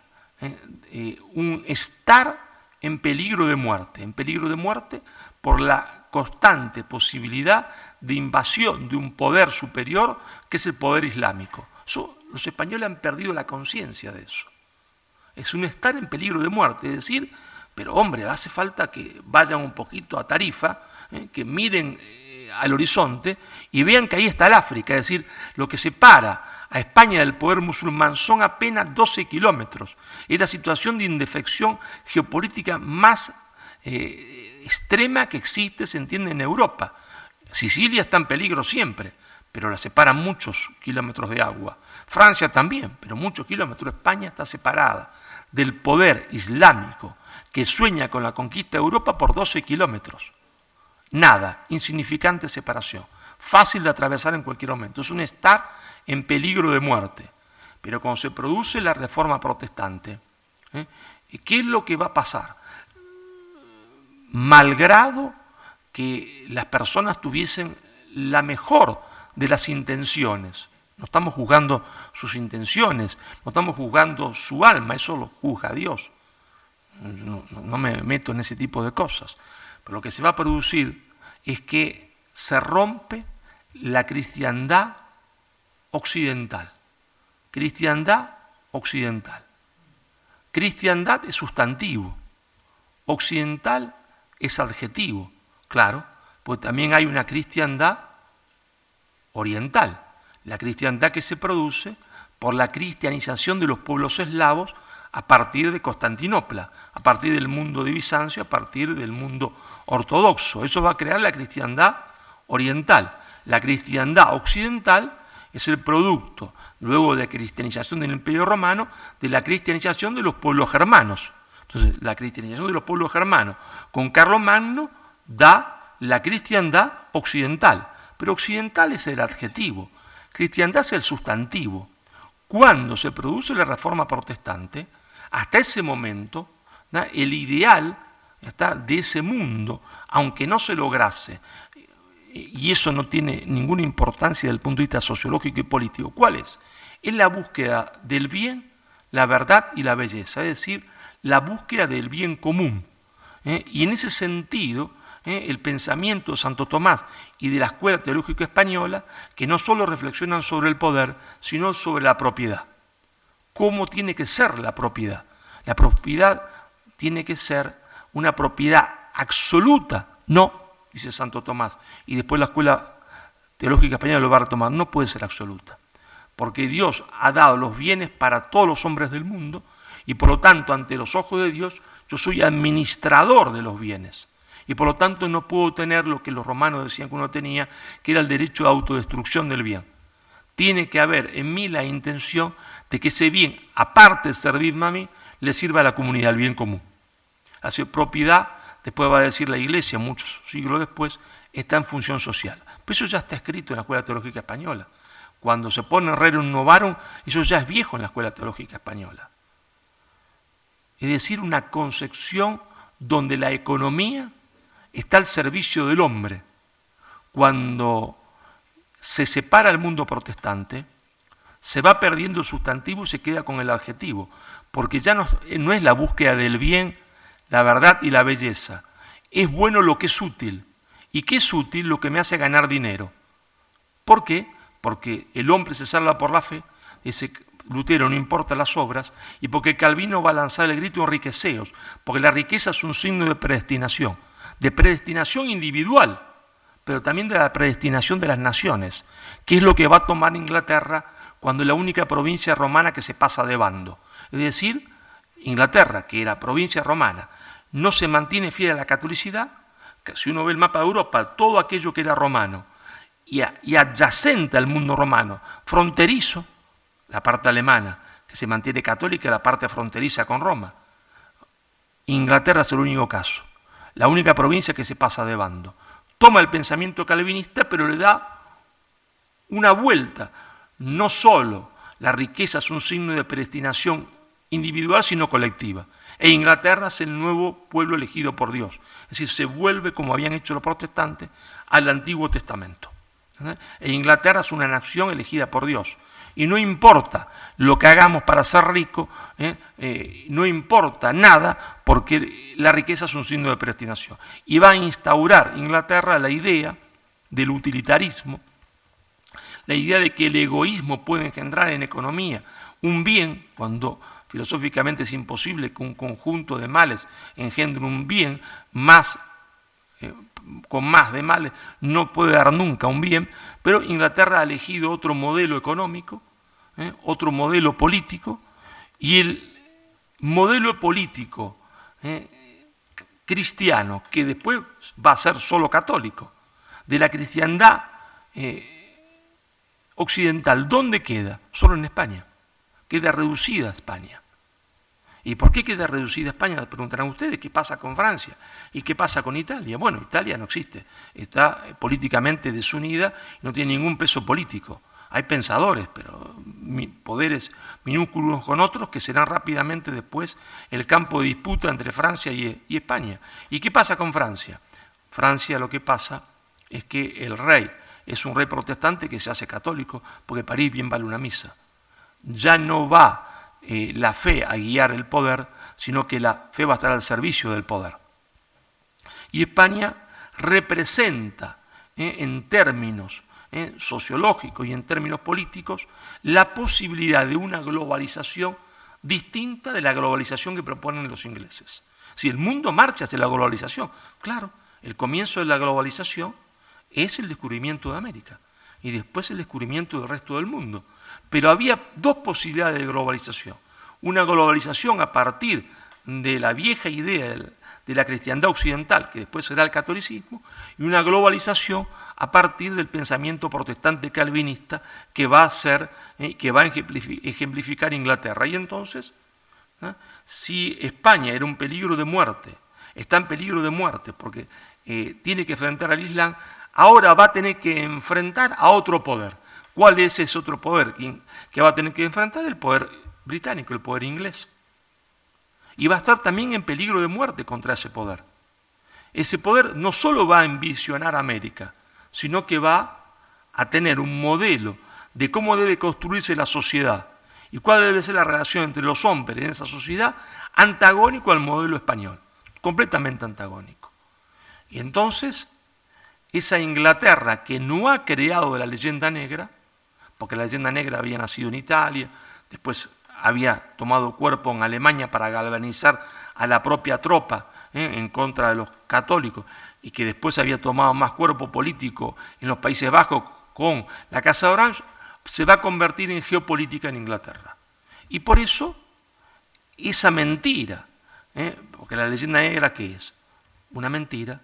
un estar en peligro de muerte por la constante posibilidad de invasión de un poder superior que es el poder islámico. Los españoles han perdido la conciencia de eso. Es un estar en peligro de muerte, es decir, pero hombre, hace falta que vayan un poquito a Tarifa, que miren al horizonte y vean que ahí está el África, es decir, lo que separa a España del poder musulmán son apenas 12 kilómetros. Es la situación de indefección geopolítica más extrema que existe, se entiende, en Europa. Sicilia está en peligro siempre, pero la separan muchos kilómetros de agua. Francia también, pero muchos kilómetros. España está separada del poder islámico que sueña con la conquista de Europa por 12 kilómetros. Nada, insignificante separación, fácil de atravesar en cualquier momento. Es un estar en peligro de muerte. Pero cuando se produce la reforma protestante, ¿qué es lo que va a pasar? Malgrado que las personas tuviesen la mejor de las intenciones, no estamos juzgando sus intenciones, no estamos juzgando su alma, eso lo juzga Dios. No me meto en ese tipo de cosas. Pero lo que se va a producir es que se rompe la cristiandad occidental. Cristiandad occidental. Cristiandad es sustantivo. Occidental es adjetivo. Claro, pues también hay una cristiandad oriental. La cristiandad que se produce por la cristianización de los pueblos eslavos a partir de Constantinopla, a partir del mundo de Bizancio, a partir del mundo ortodoxo. Eso va a crear la cristiandad oriental. La cristiandad occidental es el producto, luego de la cristianización del Imperio Romano, de la cristianización de los pueblos germanos. Entonces, la cristianización de los pueblos germanos con Carlomagno da la cristiandad occidental. Pero occidental es el adjetivo, cristiandad es el sustantivo. Cuando se produce la Reforma Protestante, hasta ese momento, el ideal de ese mundo, aunque no se lograse, y eso no tiene ninguna importancia desde el punto de vista sociológico y político, ¿cuál es? Es la búsqueda del bien, la verdad y la belleza, es decir, la búsqueda del bien común. Y en ese sentido, el pensamiento de Santo Tomás y de la Escuela Teológica Española, que no solo reflexionan sobre el poder, sino sobre la propiedad. ¿Cómo tiene que ser la propiedad? La propiedad tiene que ser una propiedad absoluta. No, dice Santo Tomás, y después la Escuela Teológica Española lo va a retomar, no puede ser absoluta, porque Dios ha dado los bienes para todos los hombres del mundo, y por lo tanto, ante los ojos de Dios, yo soy administrador de los bienes. Y por lo tanto no puedo tener lo que los romanos decían que uno tenía, que era el derecho de autodestrucción del bien. Tiene que haber en mí la intención de que ese bien, aparte de servirme a mí, le sirva a la comunidad, al bien común. Así, propiedad, después va a decir la Iglesia, muchos siglos después, está en función social. Pero eso ya está escrito en la Escuela Teológica Española. Cuando se pone rerum novarum, eso ya es viejo en la Escuela Teológica Española. Es decir, una concepción donde la economía está al servicio del hombre. Cuando se separa el mundo protestante, se va perdiendo el sustantivo y se queda con el adjetivo, porque ya no es la búsqueda del bien, la verdad y la belleza. Es bueno lo que es útil. ¿Y qué es útil? Lo que me hace ganar dinero. ¿Por qué? Porque el hombre se salva por la fe, dice Lutero, no importa las obras, y porque Calvino va a lanzar el grito enriqueceos, porque la riqueza es un signo de predestinación individual, pero también de la predestinación de las naciones, que es lo que va a tomar Inglaterra cuando es la única provincia romana que se pasa de bando. Es decir, Inglaterra, que era provincia romana, no se mantiene fiel a la catolicidad, que si uno ve el mapa de Europa, todo aquello que era romano y adyacente al mundo romano, fronterizo, la parte alemana, que se mantiene católica, y la parte fronteriza con Roma. Inglaterra es el único caso, la única provincia que se pasa de bando. Toma el pensamiento calvinista, pero le da una vuelta. No solo la riqueza es un signo de predestinación individual, sino colectiva. E Inglaterra es el nuevo pueblo elegido por Dios. Es decir, se vuelve, como habían hecho los protestantes, al Antiguo Testamento. E Inglaterra es una nación elegida por Dios. Y no importa lo que hagamos para ser ricos, no importa nada, porque la riqueza es un signo de predestinación. Y va a instaurar Inglaterra la idea del utilitarismo, la idea de que el egoísmo puede engendrar en economía un bien, cuando filosóficamente es imposible que un conjunto de males engendre un bien, con más de males no puede dar nunca un bien, pero Inglaterra ha elegido otro modelo económico, otro modelo político, y el modelo político cristiano, que después va a ser solo católico, de la cristiandad occidental, ¿dónde queda? Solo en España. Queda reducida España. ¿Y por qué queda reducida España? Preguntarán ustedes, ¿qué pasa con Francia? ¿Y qué pasa con Italia? Bueno, Italia no existe, está políticamente desunida y no tiene ningún peso político. Hay pensadores, pero poderes minúsculos con otros que serán rápidamente después el campo de disputa entre Francia y España. ¿Y qué pasa con Francia? Francia lo que pasa es que el rey es un rey protestante que se hace católico, porque París bien vale una misa. Ya no va la fe a guiar el poder, sino que la fe va a estar al servicio del poder. Y España representa en términos sociológicos y en términos políticos la posibilidad de una globalización distinta de la globalización que proponen los ingleses. Si el mundo marcha hacia la globalización, claro, el comienzo de la globalización es el descubrimiento de América y después el descubrimiento del resto del mundo. Pero había dos posibilidades de globalización. Una globalización a partir de la vieja idea de la cristiandad occidental, que después será el catolicismo, y una globalización a partir del pensamiento protestante calvinista que va a ejemplificar Inglaterra. Y entonces, si España era un peligro de muerte, está en peligro de muerte porque tiene que enfrentar al Islam, ahora va a tener que enfrentar a otro poder. ¿Cuál es ese otro poder que va a tener que enfrentar? El poder británico, el poder inglés. Y va a estar también en peligro de muerte contra ese poder. Ese poder no solo va a envisionar América, sino que va a tener un modelo de cómo debe construirse la sociedad y cuál debe ser la relación entre los hombres en esa sociedad, antagónico al modelo español, completamente antagónico. Y entonces, esa Inglaterra que no ha creado la leyenda negra, porque la leyenda negra había nacido en Italia, después había tomado cuerpo en Alemania para galvanizar a la propia tropa en contra de los católicos, y que después había tomado más cuerpo político en los Países Bajos con la Casa de Orange, se va a convertir en geopolítica en Inglaterra. Y por eso, esa mentira, porque la leyenda negra, ¿qué es? Una mentira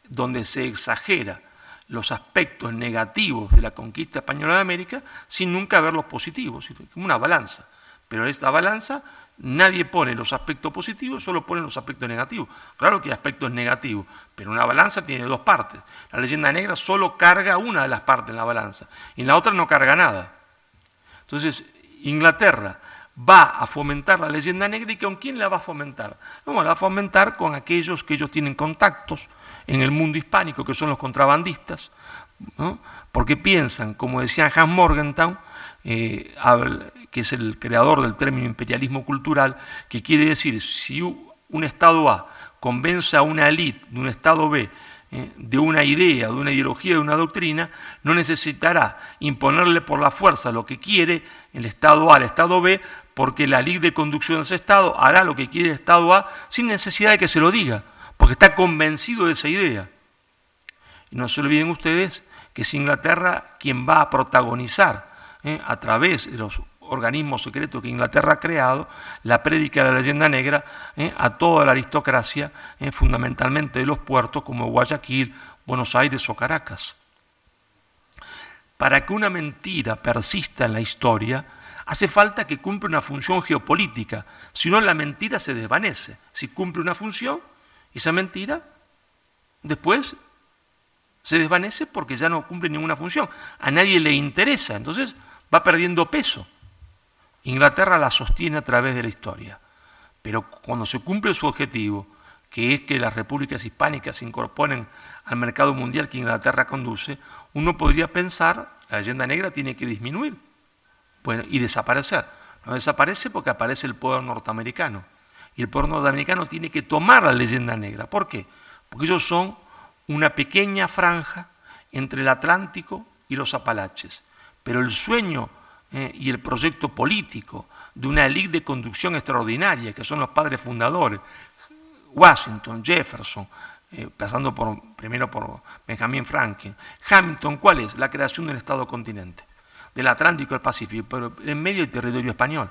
donde se exagera los aspectos negativos de la conquista española de América sin nunca ver los positivos, como una balanza. Pero esta balanza nadie pone los aspectos positivos, solo pone los aspectos negativos. Claro que hay aspectos negativos, pero una balanza tiene dos partes. La leyenda negra solo carga una de las partes en la balanza y en la otra no carga nada. Entonces, Inglaterra va a fomentar la leyenda negra, ¿y con quién la va a fomentar? No, la va a fomentar con aquellos que ellos tienen contactos en el mundo hispánico, que son los contrabandistas, ¿no? Porque piensan, como decía Hans Morgenthau, que es el creador del término imperialismo cultural, que quiere decir, si un Estado A convence a una élite de un Estado B de una idea, de una ideología, de una doctrina, no necesitará imponerle por la fuerza lo que quiere el Estado A al Estado B, porque la élite de conducción de ese Estado hará lo que quiere el Estado A sin necesidad de que se lo diga, porque está convencido de esa idea. Y no se olviden ustedes que es Inglaterra quien va a protagonizar a través de los organismos secretos que Inglaterra ha creado, la prédica de la leyenda negra a toda la aristocracia, fundamentalmente de los puertos como Guayaquil, Buenos Aires o Caracas. Para que una mentira persista en la historia, hace falta que cumpla una función geopolítica, si no la mentira se desvanece. Si cumple una función, esa mentira después se desvanece porque ya no cumple ninguna función. A nadie le interesa, entonces va perdiendo peso. Inglaterra la sostiene a través de la historia, pero cuando se cumple su objetivo, que es que las repúblicas hispánicas se incorporen al mercado mundial que Inglaterra conduce, uno podría pensar, la leyenda negra tiene que disminuir, bueno, y desaparecer. No desaparece porque aparece el poder norteamericano, y el poder norteamericano tiene que tomar la leyenda negra. ¿Por qué? Porque ellos son una pequeña franja entre el Atlántico y los Apalaches, pero el sueño y el proyecto político de una élite de conducción extraordinaria, que son los padres fundadores, Washington, Jefferson, pasando primero por Benjamin Franklin, Hamilton, ¿cuál es? La creación de un Estado-continente, del Atlántico al Pacífico, pero en medio del territorio español,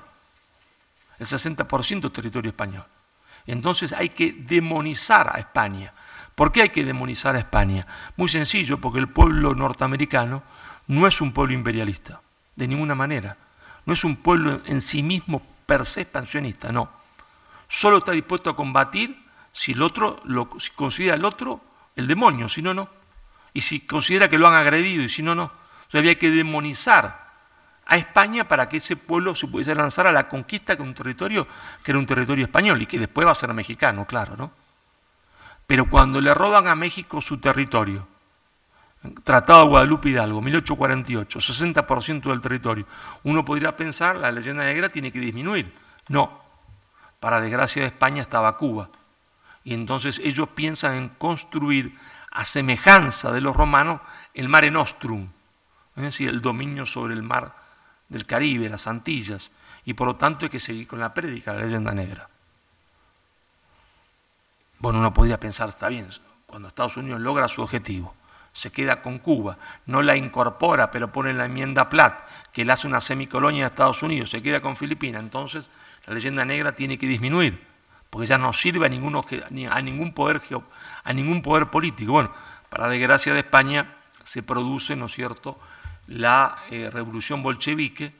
el 60% territorio español. Entonces hay que demonizar a España. ¿Por qué hay que demonizar a España? Muy sencillo, porque el pueblo norteamericano no es un pueblo imperialista, de ninguna manera. No es un pueblo en sí mismo per se expansionista, no. Solo está dispuesto a combatir si si considera al otro el demonio, si no, no. Y si considera que lo han agredido, y si no, no. O sea, había que demonizar a España para que ese pueblo se pudiese lanzar a la conquista de un territorio que era un territorio español y que después va a ser mexicano, claro, ¿no? Pero cuando le roban a México su territorio, Tratado de Guadalupe Hidalgo, 1848, 60% del territorio, uno podría pensar la leyenda negra tiene que disminuir. No, para desgracia de España estaba Cuba. Y entonces ellos piensan en construir, a semejanza de los romanos, el Mare Nostrum, es decir, el dominio sobre el mar del Caribe, las Antillas, y por lo tanto hay que seguir con la prédica de la leyenda negra. Bueno, uno podría pensar, está bien, cuando Estados Unidos logra su objetivo, se queda con Cuba, no la incorpora, pero pone en la enmienda Platt, que le hace una semicolonia a Estados Unidos, se queda con Filipinas, entonces la leyenda negra tiene que disminuir, porque ya no sirve a ningún poder político. Bueno, para desgracia de España se produce, ¿no es cierto?, la revolución bolchevique,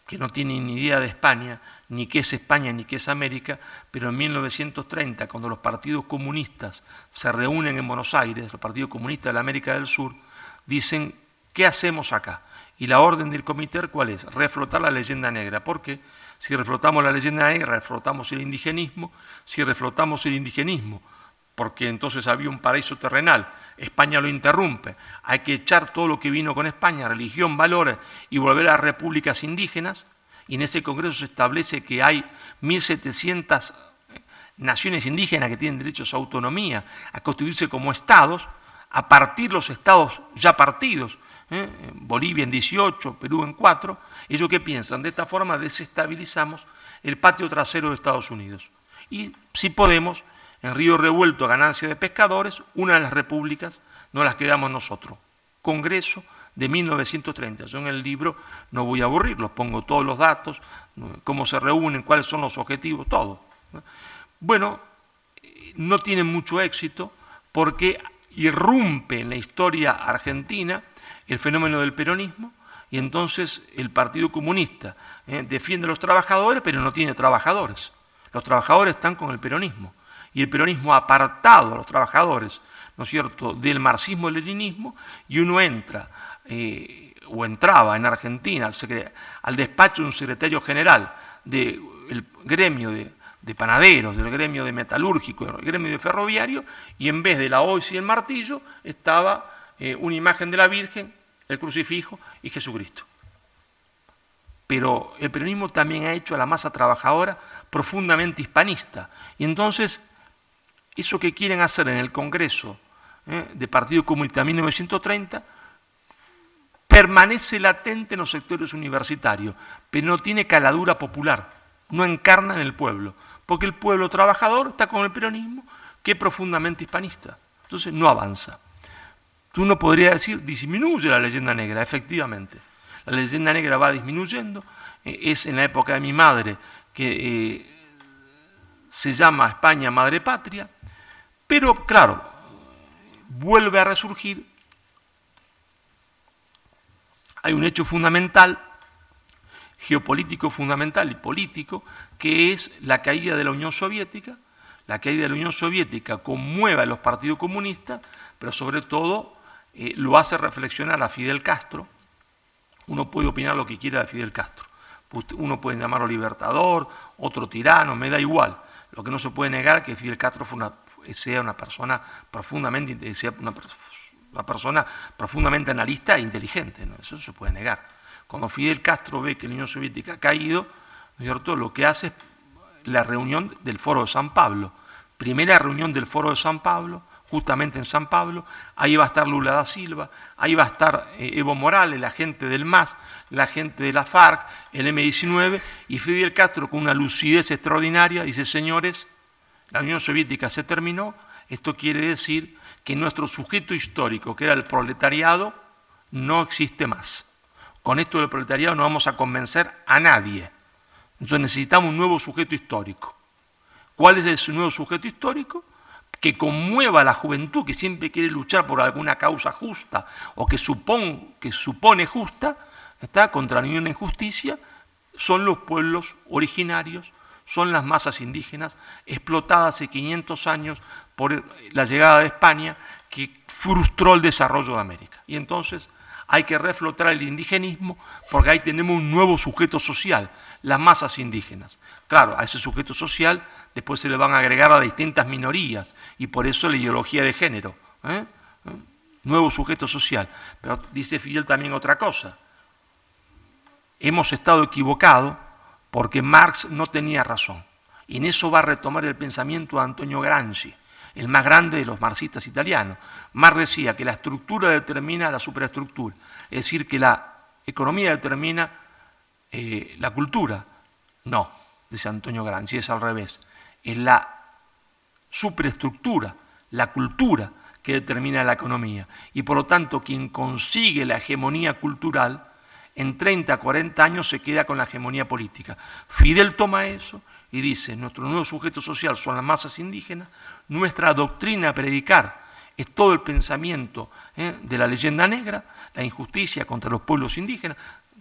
que no tiene ni idea de España, ni qué es España, ni qué es América, pero en 1930, cuando los partidos comunistas se reúnen en Buenos Aires, los partidos comunistas de la América del Sur, dicen, ¿qué hacemos acá? Y la orden del comité, ¿cuál es? Reflotar la leyenda negra. ¿Por qué? Si reflotamos la leyenda negra, reflotamos el indigenismo. Si reflotamos el indigenismo, porque entonces había un paraíso terrenal, España lo interrumpe, hay que echar todo lo que vino con España, religión, valores, y volver a repúblicas indígenas, y en ese congreso se establece que hay 1.700 naciones indígenas que tienen derechos a autonomía, a constituirse como estados, a partir los estados ya partidos, Bolivia en 18, Perú en 4, ellos ¿qué piensan? De esta forma desestabilizamos el patio trasero de Estados Unidos. Y si podemos, en Río Revuelto, ganancia de pescadores, una de las repúblicas no las quedamos nosotros. Congreso de 1930. Yo en el libro no voy a aburrirlos, pongo todos los datos, cómo se reúnen, cuáles son los objetivos, todo. Bueno, no tienen mucho éxito porque irrumpe en la historia argentina el fenómeno del peronismo y entonces el Partido Comunista defiende a los trabajadores, pero no tiene trabajadores. Los trabajadores están con el peronismo y el peronismo ha apartado a los trabajadores, ¿no es cierto?, del marxismo-leninismo, y uno entra o entraba en Argentina al despacho de un secretario general del gremio de panaderos, del gremio de metalúrgicos, del gremio de ferroviario, y en vez de la hoz y el martillo estaba una imagen de la Virgen, el crucifijo y Jesucristo. Pero el peronismo también ha hecho a la masa trabajadora profundamente hispanista. Y entonces, eso que quieren hacer en el Congreso de Partido Comunista 1930 permanece latente en los sectores universitarios, pero no tiene caladura popular, no encarna en el pueblo, porque el pueblo trabajador está con el peronismo, que es profundamente hispanista. Entonces no avanza. Uno podría decir, disminuye la leyenda negra, efectivamente. La leyenda negra va disminuyendo, es en la época de mi madre que se llama España Madre Patria, pero claro, vuelve a resurgir. Hay un hecho fundamental, geopolítico fundamental y político, que es la caída de la Unión Soviética. La caída de la Unión Soviética conmueve a los partidos comunistas, pero sobre todo lo hace reflexionar a Fidel Castro. Uno puede opinar lo que quiera de Fidel Castro. Uno puede llamarlo libertador, otro tirano, me da igual. Lo que no se puede negar es que Fidel Castro sea una persona profundamente analista e inteligente, ¿no? Eso se puede negar. Cuando Fidel Castro ve que la Unión Soviética ha caído, ¿no es cierto?, lo que hace es la reunión del Foro de San Pablo. Primera reunión del Foro de San Pablo, justamente en San Pablo, ahí va a estar Lula da Silva, ahí va a estar Evo Morales, la gente del MAS, la gente de la FARC, el M-19, y Fidel Castro con una lucidez extraordinaria dice: señores, la Unión Soviética se terminó, esto quiere decir que nuestro sujeto histórico, que era el proletariado, no existe más. Con esto del proletariado no vamos a convencer a nadie. Entonces necesitamos un nuevo sujeto histórico. ¿Cuál es ese nuevo sujeto histórico? Que conmueva a la juventud que siempre quiere luchar por alguna causa justa o que supone justa, está contra la injusticia, son los pueblos originarios, son las masas indígenas explotadas hace 500 años por la llegada de España, que frustró el desarrollo de América. Y entonces hay que reflotar el indigenismo, porque ahí tenemos un nuevo sujeto social, las masas indígenas. Claro, a ese sujeto social después se le van a agregar a distintas minorías, y por eso la ideología de género, nuevo sujeto social. Pero dice Fidel también otra cosa: hemos estado equivocados porque Marx no tenía razón. Y en eso va a retomar el pensamiento de Antonio Gramsci, el más grande de los marxistas italianos. Marx decía que la estructura determina la superestructura, es decir, que la economía determina la cultura. No, dice Antonio Gramsci, es al revés. Es la superestructura, la cultura, que determina la economía. Y por lo tanto, quien consigue la hegemonía cultural, en 30, 40 años se queda con la hegemonía política. Fidel toma eso y dice: nuestro nuevo sujeto social son las masas indígenas, nuestra doctrina a predicar es todo el pensamiento de la leyenda negra, la injusticia contra los pueblos indígenas.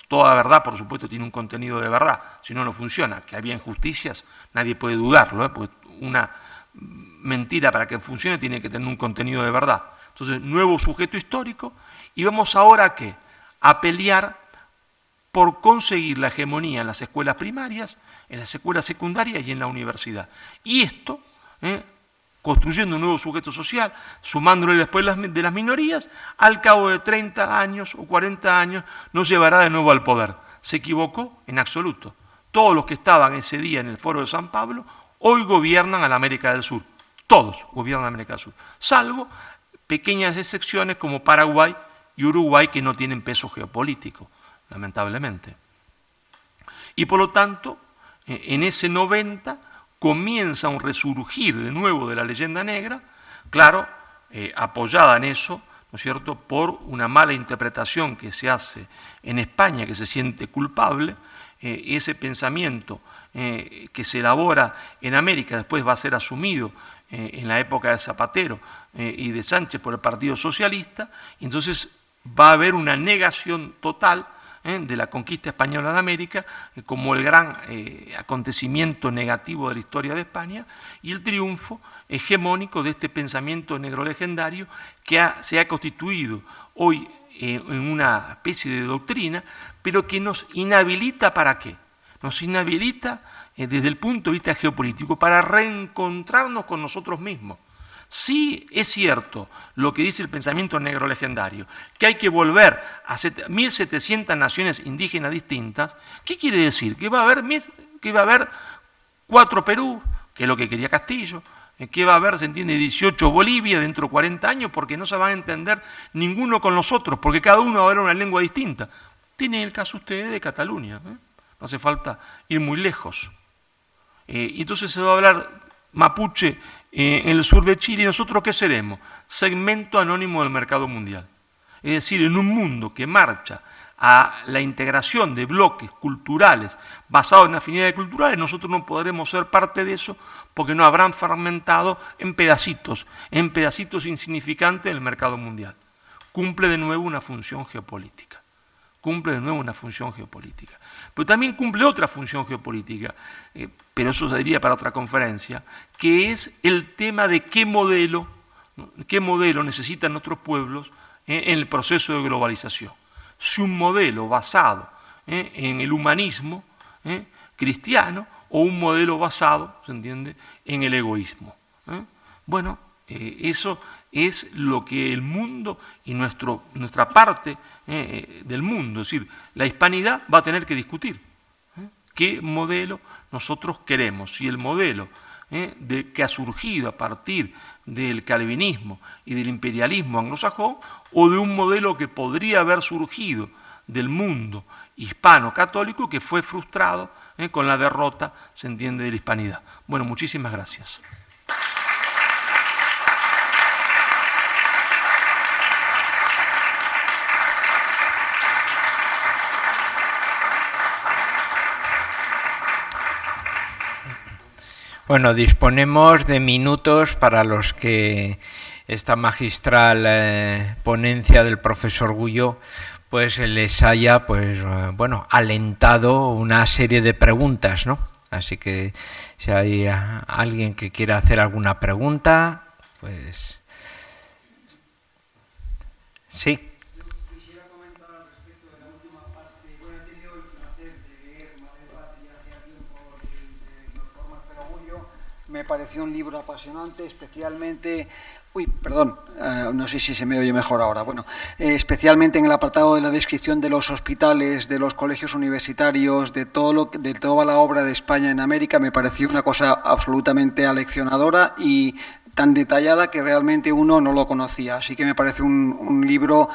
Toda verdad, por supuesto, tiene un contenido de verdad, si no, no funciona. Que había injusticias, nadie puede dudarlo, porque una mentira, para que funcione, tiene que tener un contenido de verdad. Entonces, nuevo sujeto histórico, y vamos ahora ¿a qué? A pelear por conseguir la hegemonía en las escuelas primarias, en las escuelas secundarias y en la universidad. Y esto, construyendo un nuevo sujeto social, sumándole después de las minorías, al cabo de 30 años o 40 años nos llevará de nuevo al poder. ¿Se equivocó? En absoluto. Todos los que estaban ese día en el Foro de San Pablo hoy gobiernan a la América del Sur. Todos gobiernan a América del Sur, salvo pequeñas excepciones como Paraguay y Uruguay, que no tienen peso geopolítico, lamentablemente. Y por lo tanto, en ese 90 comienza un resurgir de nuevo de la leyenda negra, claro, apoyada en eso, ¿no es cierto?, por una mala interpretación que se hace en España, que se siente culpable. Ese pensamiento que se elabora en América después va a ser asumido en la época de Zapatero y de Sánchez por el Partido Socialista, y entonces va a haber una negación total de la conquista española de América como el gran acontecimiento negativo de la historia de España, y el triunfo hegemónico de este pensamiento negro legendario que se ha constituido hoy en una especie de doctrina, pero que nos inhabilita ¿para qué? Nos inhabilita desde el punto de vista geopolítico para reencontrarnos con nosotros mismos. Sí es cierto lo que dice el pensamiento negro legendario, que hay que volver a 1.700 naciones indígenas distintas. ¿Qué quiere decir? Que va a haber 4 Perú, que es lo que quería Castillo, que va a haber, se entiende, 18 Bolivia dentro de 40 años, porque no se van a entender ninguno con los otros, porque cada uno va a hablar una lengua distinta. Tienen el caso ustedes de Cataluña, no hace falta ir muy lejos. Y entonces se va a hablar mapuche en el sur de Chile, y nosotros ¿qué seremos? Segmento anónimo del mercado mundial. Es decir, en un mundo que marcha a la integración de bloques culturales basados en afinidades culturales, nosotros no podremos ser parte de eso porque nos habrán fragmentado en pedacitos insignificantes del mercado mundial. Cumple de nuevo una función geopolítica. Pero también cumple otra función geopolítica, pero eso se diría para otra conferencia, que es el tema de qué modelo necesitan nuestros pueblos en el proceso de globalización. Si un modelo basado en el humanismo cristiano o un modelo basado, ¿se entiende?, en el egoísmo. Bueno, eso es lo que el mundo y nuestra parte del mundo, es decir, la hispanidad va a tener que discutir. ¿Qué modelo nosotros queremos? Si el modelo que ha surgido a partir del calvinismo y del imperialismo anglosajón, o de un modelo que podría haber surgido del mundo hispano-católico que fue frustrado con la derrota, se entiende, de la hispanidad. Bueno, muchísimas gracias. Bueno, disponemos de minutos para los que esta magistral ponencia del profesor Guyot pues les haya alentado una serie de preguntas, ¿no? Así que si hay alguien que quiera hacer alguna pregunta, pues sí. Me pareció un libro apasionante, especialmente... no sé si se me oye mejor ahora. Bueno, especialmente en el apartado de la descripción de los hospitales, de los colegios universitarios, de toda la obra de España en América, me pareció una cosa absolutamente aleccionadora y tan detallada que realmente uno no lo conocía. Así que me parece un libro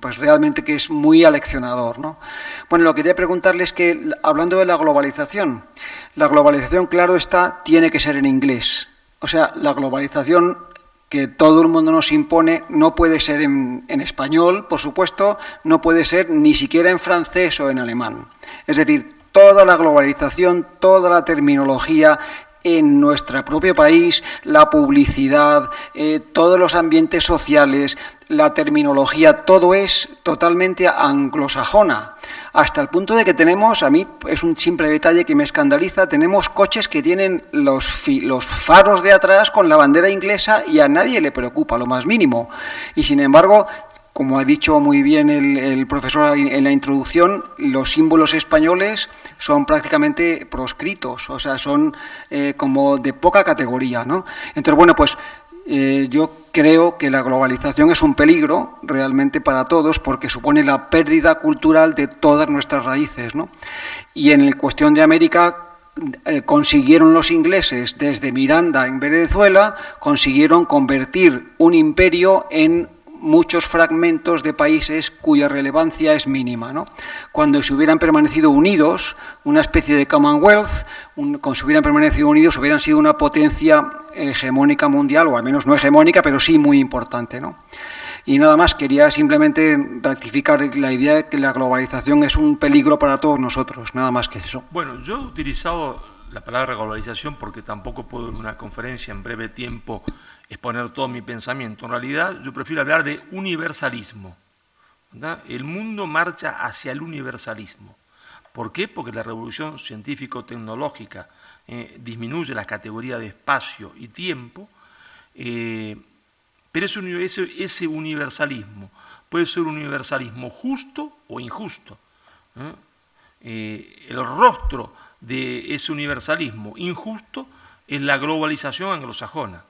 pues realmente que es muy aleccionador, ¿no? Bueno, lo que quería preguntarles es que, hablando de la globalización, claro está, tiene que ser en inglés. O sea, la globalización que todo el mundo nos impone no puede ser en español, por supuesto, no puede ser ni siquiera en francés o en alemán. Es decir, toda la globalización, toda la terminología en nuestro propio país, la publicidad, todos los ambientes sociales, la terminología, todo es totalmente anglosajona, hasta el punto de que tenemos, a mí es un simple detalle que me escandaliza, tenemos coches que tienen los faros de atrás con la bandera inglesa y a nadie le preocupa lo más mínimo. Y sin embargo, como ha dicho muy bien el profesor en la introducción, los símbolos españoles son prácticamente proscritos, o sea, son como de poca categoría, ¿no? Entonces, bueno, pues yo creo que la globalización es un peligro realmente para todos porque supone la pérdida cultural de todas nuestras raíces, ¿no? Y en la cuestión de América, consiguieron los ingleses desde Miranda en Venezuela, consiguieron convertir un imperio en muchos fragmentos de países cuya relevancia es mínima, ¿no? Cuando se hubieran permanecido unidos, una especie de Commonwealth, si hubieran permanecido unidos, hubieran sido una potencia hegemónica mundial, o al menos no hegemónica, pero sí muy importante, ¿no? Y nada más, quería simplemente rectificar la idea de que la globalización es un peligro para todos nosotros, nada más que eso. Bueno, yo he utilizado la palabra globalización porque tampoco puedo en una conferencia en breve tiempo exponer todo mi pensamiento. En realidad yo prefiero hablar de universalismo, ¿verdad? El mundo marcha hacia el universalismo. ¿Por qué? Porque la revolución científico-tecnológica disminuye las categorías de espacio y tiempo, pero ese universalismo puede ser un universalismo justo o injusto. El rostro de ese universalismo injusto es la globalización anglosajona.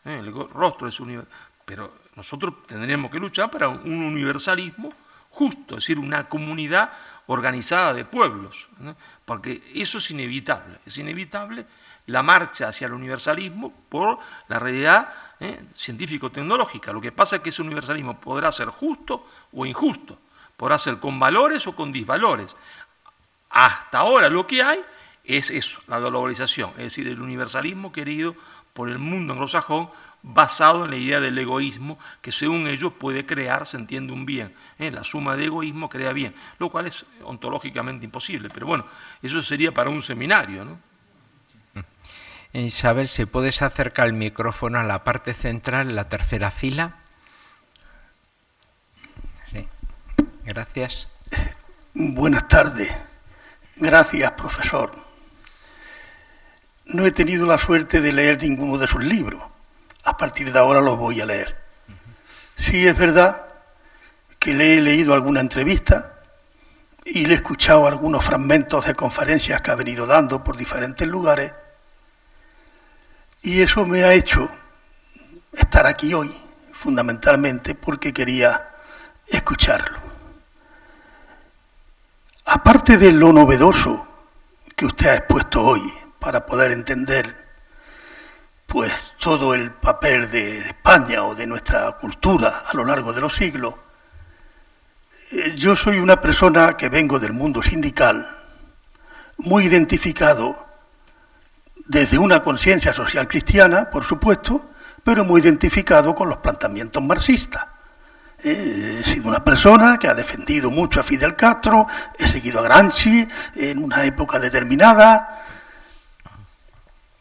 El rostro es pero nosotros tendremos que luchar para un universalismo justo, es decir, una comunidad organizada de pueblos, ¿no? Porque eso es inevitable la marcha hacia el universalismo por la realidad científico-tecnológica. Lo que pasa es que ese universalismo podrá ser justo o injusto, podrá ser con valores o con disvalores. Hasta ahora lo que hay es eso, la globalización, es decir, el universalismo querido por el mundo anglosajón, basado en la idea del egoísmo, que según ellos puede crear, se entiende, un bien. La suma de egoísmo crea bien, lo cual es ontológicamente imposible, pero bueno, eso sería para un seminario, ¿no? Isabel, si puedes acercar el micrófono a la parte central, en la tercera fila. Sí. Gracias. Buenas tardes. Gracias, profesor. No he tenido la suerte de leer ninguno de sus libros. A partir de ahora los voy a leer. Sí es verdad que le he leído alguna entrevista y le he escuchado algunos fragmentos de conferencias que ha venido dando por diferentes lugares, y eso me ha hecho estar aquí hoy, fundamentalmente porque quería escucharlo. Aparte de lo novedoso que usted ha expuesto hoy para poder entender pues todo el papel de España o de nuestra cultura a lo largo de los siglos, yo soy una persona que vengo del mundo sindical, muy identificado desde una conciencia social cristiana, por supuesto, pero muy identificado con los planteamientos marxistas. He sido una persona que ha defendido mucho a Fidel Castro, he seguido a Gramsci en una época determinada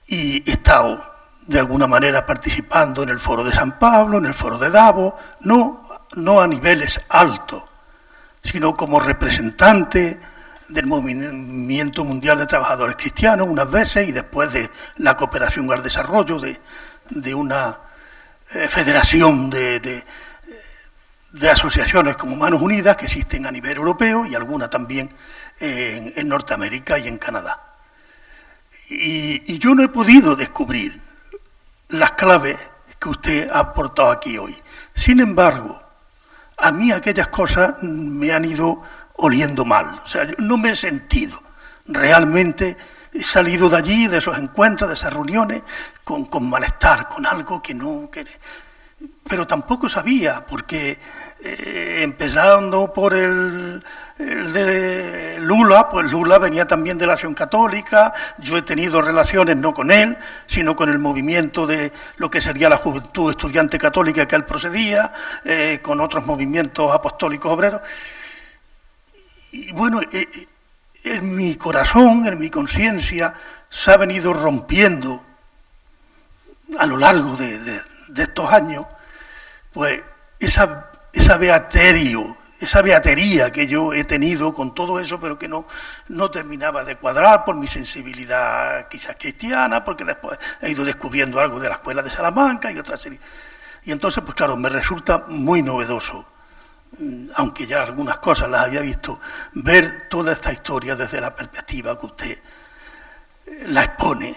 y he estado de alguna manera participando en el Foro de San Pablo, en el Foro de Davos, no a niveles altos, sino como representante del Movimiento Mundial de Trabajadores Cristianos unas veces, y después de la cooperación al desarrollo de una federación de asociaciones como Manos Unidas que existen a nivel europeo y alguna también en Norteamérica y en Canadá. Y yo no he podido descubrir las claves que usted ha aportado aquí hoy. Sin embargo, a mí aquellas cosas me han ido oliendo mal. O sea, yo no me he sentido realmente, he salido de allí, de esos encuentros, de esas reuniones, con malestar, con algo que no... Pero tampoco sabía, porque empezando por el de Lula, pues Lula venía también de la Acción Católica, yo he tenido relaciones no con él, sino con el movimiento de lo que sería la Juventud Estudiante Católica que él procedía, con otros movimientos apostólicos obreros. Y bueno, en mi corazón, en mi conciencia, se ha venido rompiendo a lo largo de estos años, pues esa beatería que yo he tenido con todo eso, pero que no terminaba de cuadrar por mi sensibilidad quizás cristiana, porque después he ido descubriendo algo de la Escuela de Salamanca y otra serie. Y entonces, pues claro, me resulta muy novedoso, aunque ya algunas cosas las había visto, ver toda esta historia desde la perspectiva que usted la expone,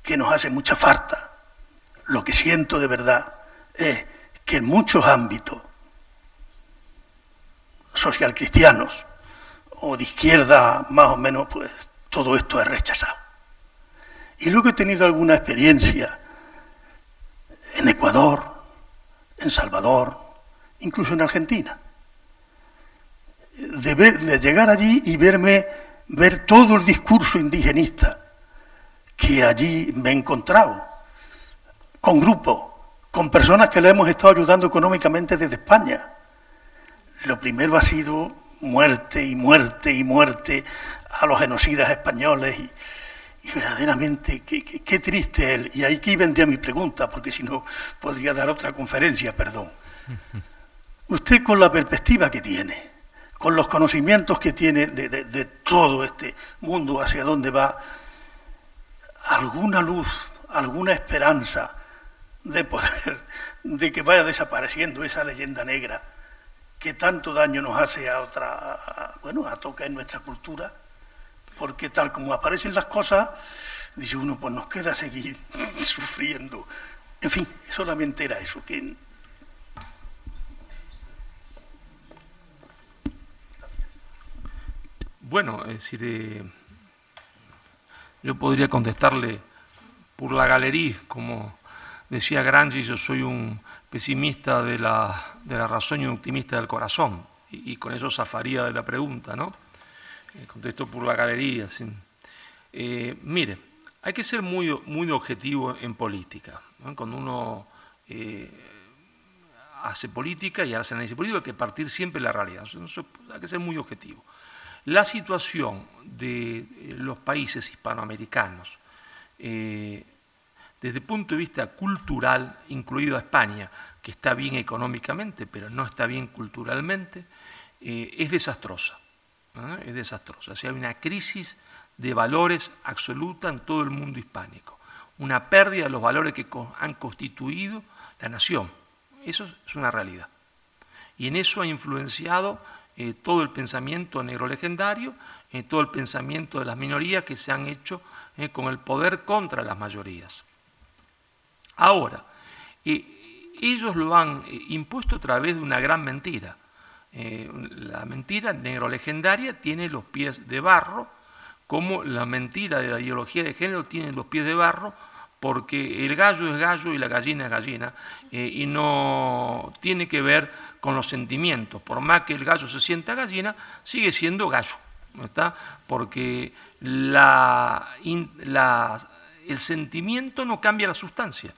que nos hace mucha falta. Lo que siento de verdad es que en muchos ámbitos social cristianos o de izquierda más o menos, pues todo esto es rechazado. Y luego he tenido alguna experiencia en Ecuador, en Salvador, incluso en Argentina. De llegar allí y ver todo el discurso indigenista que allí me he encontrado, con grupos, con personas que le hemos estado ayudando económicamente desde España. Lo primero ha sido muerte y muerte y muerte a los genocidas españoles y verdaderamente qué triste él. Y aquí vendría mi pregunta, porque si no podría dar otra conferencia, perdón. Usted, con la perspectiva que tiene, con los conocimientos que tiene de todo este mundo, hacia dónde va, alguna luz, alguna esperanza de que vaya desapareciendo esa leyenda negra que tanto daño nos hace a tocar en nuestra cultura, porque tal como aparecen las cosas, dice uno, pues nos queda seguir sufriendo. En fin, solamente era eso. Bueno, es decir, yo podría contestarle por la galería, como decía Gramsci, yo soy un pesimista de la razón y un optimista del corazón, y con eso zafaría de la pregunta, ¿no? Contesto por la galería. Mire, hay que ser muy objetivo en política, ¿no? Cuando uno hace política y hace análisis político hay que partir siempre de la realidad, hay que ser muy objetivo. La situación de los países hispanoamericanos, desde el punto de vista cultural, incluido a España, que está bien económicamente, pero no está bien culturalmente, es desastrosa. Es desastrosa. O sea, hay una crisis de valores absoluta en todo el mundo hispánico, una pérdida de los valores que han constituido la nación. Eso es una realidad. Y en eso ha influenciado todo el pensamiento negro legendario, todo el pensamiento de las minorías que se han hecho con el poder contra las mayorías. Ahora, ellos lo han impuesto a través de una gran mentira. La mentira negro legendaria tiene los pies de barro, como la mentira de la ideología de género tiene los pies de barro, porque el gallo es gallo y la gallina es gallina, y no tiene que ver con los sentimientos. Por más que el gallo se sienta gallina, sigue siendo gallo, ¿no está? Porque el sentimiento no cambia la sustancia.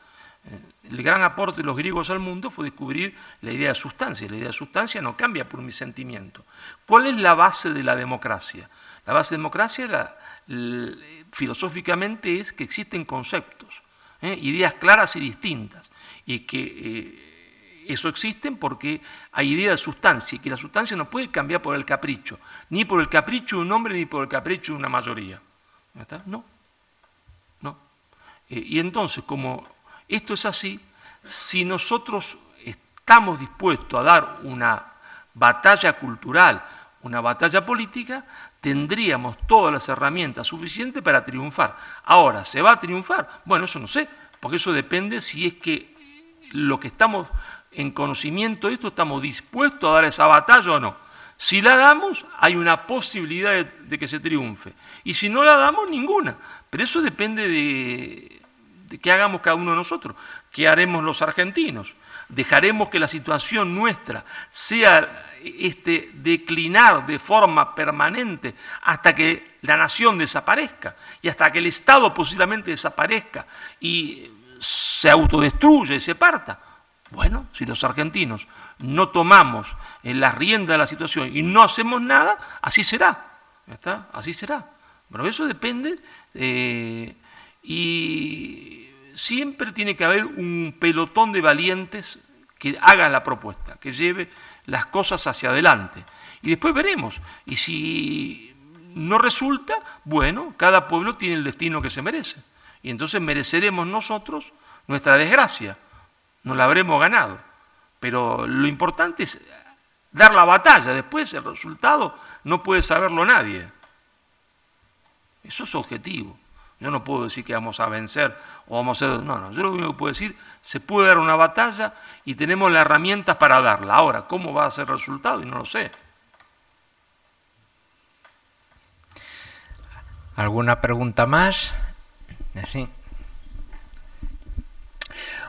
El gran aporte de los griegos al mundo fue descubrir la idea de sustancia. La idea de sustancia no cambia por mi sentimiento. ¿Cuál es la base de la democracia? La base de la democracia filosóficamente es que existen conceptos, ideas claras y distintas, y que eso existen porque hay idea de sustancia, y que la sustancia no puede cambiar por el capricho, ni por el capricho de un hombre ni por el capricho de una mayoría. ¿No está? No. Y entonces, como esto es así, si nosotros estamos dispuestos a dar una batalla cultural, una batalla política, tendríamos todas las herramientas suficientes para triunfar. Ahora, ¿se va a triunfar? Bueno, eso no sé, porque eso depende si es que lo que estamos en conocimiento de esto estamos dispuestos a dar esa batalla o no. Si la damos, hay una posibilidad de que se triunfe. Y si no la damos, ninguna. Pero eso depende de qué hagamos cada uno de nosotros. ¿Qué haremos los argentinos? ¿Dejaremos que la situación nuestra sea declinar de forma permanente hasta que la nación desaparezca y hasta que el Estado posiblemente desaparezca y se autodestruya y se parta? Bueno, si los argentinos no tomamos las riendas de la situación y no hacemos nada, así será. ¿Está? Así será. Bueno, eso depende y siempre tiene que haber un pelotón de valientes que haga la propuesta, que lleve las cosas hacia adelante. Y después veremos. Y si no resulta, bueno, cada pueblo tiene el destino que se merece. Y entonces mereceremos nosotros nuestra desgracia. Nos la habremos ganado. Pero lo importante es dar la batalla. Después el resultado no puede saberlo nadie. Eso es objetivo. Yo no puedo decir que vamos a vencer o vamos a hacer... No, yo lo único que puedo decir, se puede dar una batalla y tenemos las herramientas para darla. Ahora, ¿cómo va a ser el resultado? Y no lo sé. ¿Alguna pregunta más? Así.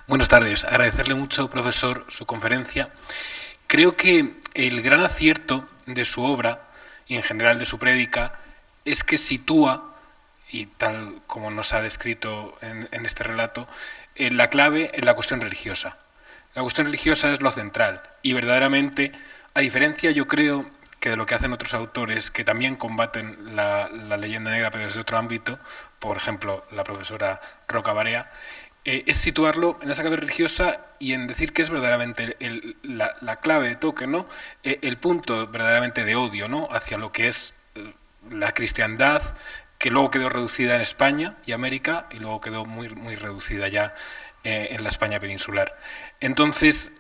Buenas tardes. Agradecerle mucho, profesor, su conferencia. Creo que el gran acierto de su obra y en general de su prédica es que sitúa, y tal como nos ha descrito en este relato, la clave en la cuestión religiosa. La cuestión religiosa es lo central y verdaderamente, a diferencia yo creo que de lo que hacen otros autores que también combaten la leyenda negra pero desde otro ámbito, por ejemplo la profesora Roca Barea, es situarlo en esa clave religiosa y en decir que es verdaderamente la clave de toque, ¿no? El punto verdaderamente de odio, ¿no? Hacia lo que es la cristiandad, que luego quedó reducida en España y América y luego quedó muy, muy reducida ya en la España peninsular. Entonces,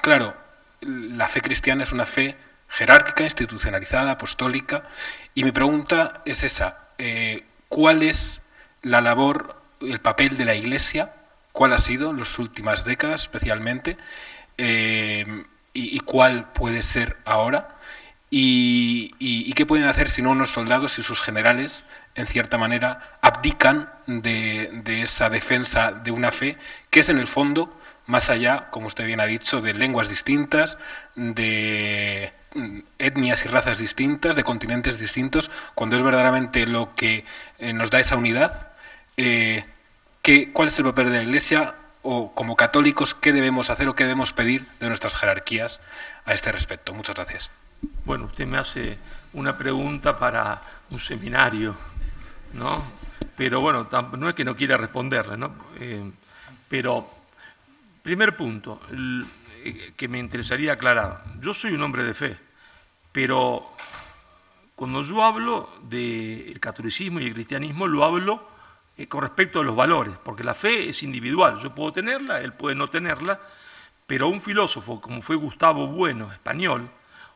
claro, la fe cristiana es una fe jerárquica, institucionalizada, apostólica, y mi pregunta es esa, ¿cuál es la labor, el papel de la Iglesia? ¿Cuál ha sido en las últimas décadas especialmente? ¿Y cuál puede ser ahora? ¿Y qué pueden hacer si no unos soldados y sus generales, en cierta manera, abdican de esa defensa de una fe que es en el fondo, más allá, como usted bien ha dicho, de lenguas distintas, de etnias y razas distintas, de continentes distintos, cuando es verdaderamente lo que nos da esa unidad? ¿Cuál es el papel de la Iglesia o como católicos qué debemos hacer o qué debemos pedir de nuestras jerarquías a este respecto? Muchas gracias. Bueno, usted me hace una pregunta para un seminario, ¿no? Pero bueno, no es que no quiera responderle, ¿no? Pero, primer punto, que me interesaría aclarar. Yo soy un hombre de fe, pero cuando yo hablo del catolicismo y el cristianismo, lo hablo con respecto a los valores, porque la fe es individual. Yo puedo tenerla, él puede no tenerla, pero un filósofo como fue Gustavo Bueno, español,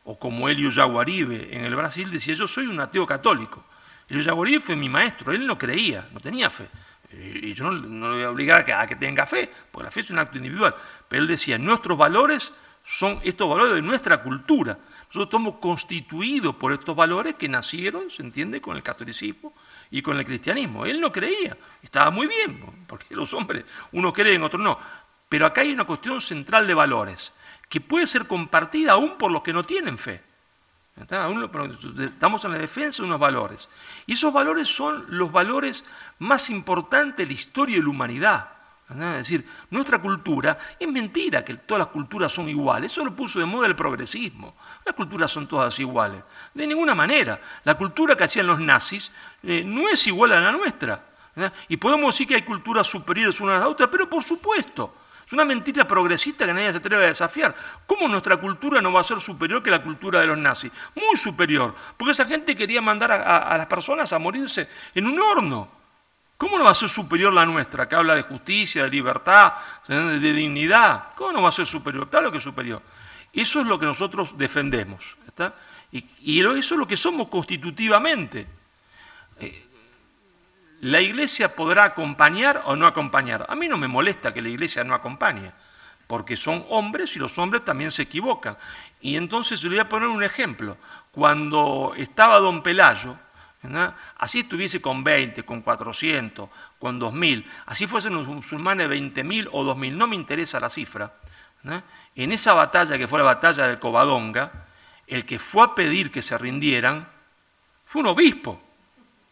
o como Elio Jaguaribe en el Brasil, decía: yo soy un ateo católico. Elio Jaguaribe fue mi maestro, él no creía, no tenía fe. Y yo no le voy a obligar a que tenga fe, porque la fe es un acto individual. Pero él decía: nuestros valores son estos valores de nuestra cultura. Nosotros estamos constituidos por estos valores que nacieron, se entiende, con el catolicismo y con el cristianismo. Él no creía, estaba muy bien, porque los hombres, unos creen, otros no. Pero acá hay una cuestión central de valores, que puede ser compartida aún por los que no tienen fe. Estamos en la defensa de unos valores. Y esos valores son los valores más importantes de la historia de la humanidad. Es decir, nuestra cultura, es mentira que todas las culturas son iguales. Eso lo puso de moda el progresismo. Las culturas son todas iguales. De ninguna manera. La cultura que hacían los nazis no es igual a la nuestra. Y podemos decir que hay culturas superiores unas a las otras, pero por supuesto. Es una mentira progresista que nadie se atreve a desafiar. ¿Cómo nuestra cultura no va a ser superior que la cultura de los nazis? Muy superior, porque esa gente quería mandar a las personas a morirse en un horno. ¿Cómo no va a ser superior la nuestra, que habla de justicia, de libertad, de dignidad? ¿Cómo no va a ser superior? Claro que es superior. Eso es lo que nosotros defendemos, ¿está? Y eso es lo que somos constitutivamente. ¿La Iglesia podrá acompañar o no acompañar? A mí no me molesta que la Iglesia no acompañe, porque son hombres y los hombres también se equivocan. Y entonces yo le voy a poner un ejemplo. Cuando estaba don Pelayo, ¿verdad? Así estuviese con 20, con 400, con 2000, así fuesen los musulmanes 20.000 o 2000, no me interesa la cifra, ¿verdad? En esa batalla que fue la batalla de Covadonga, el que fue a pedir que se rindieran fue un obispo.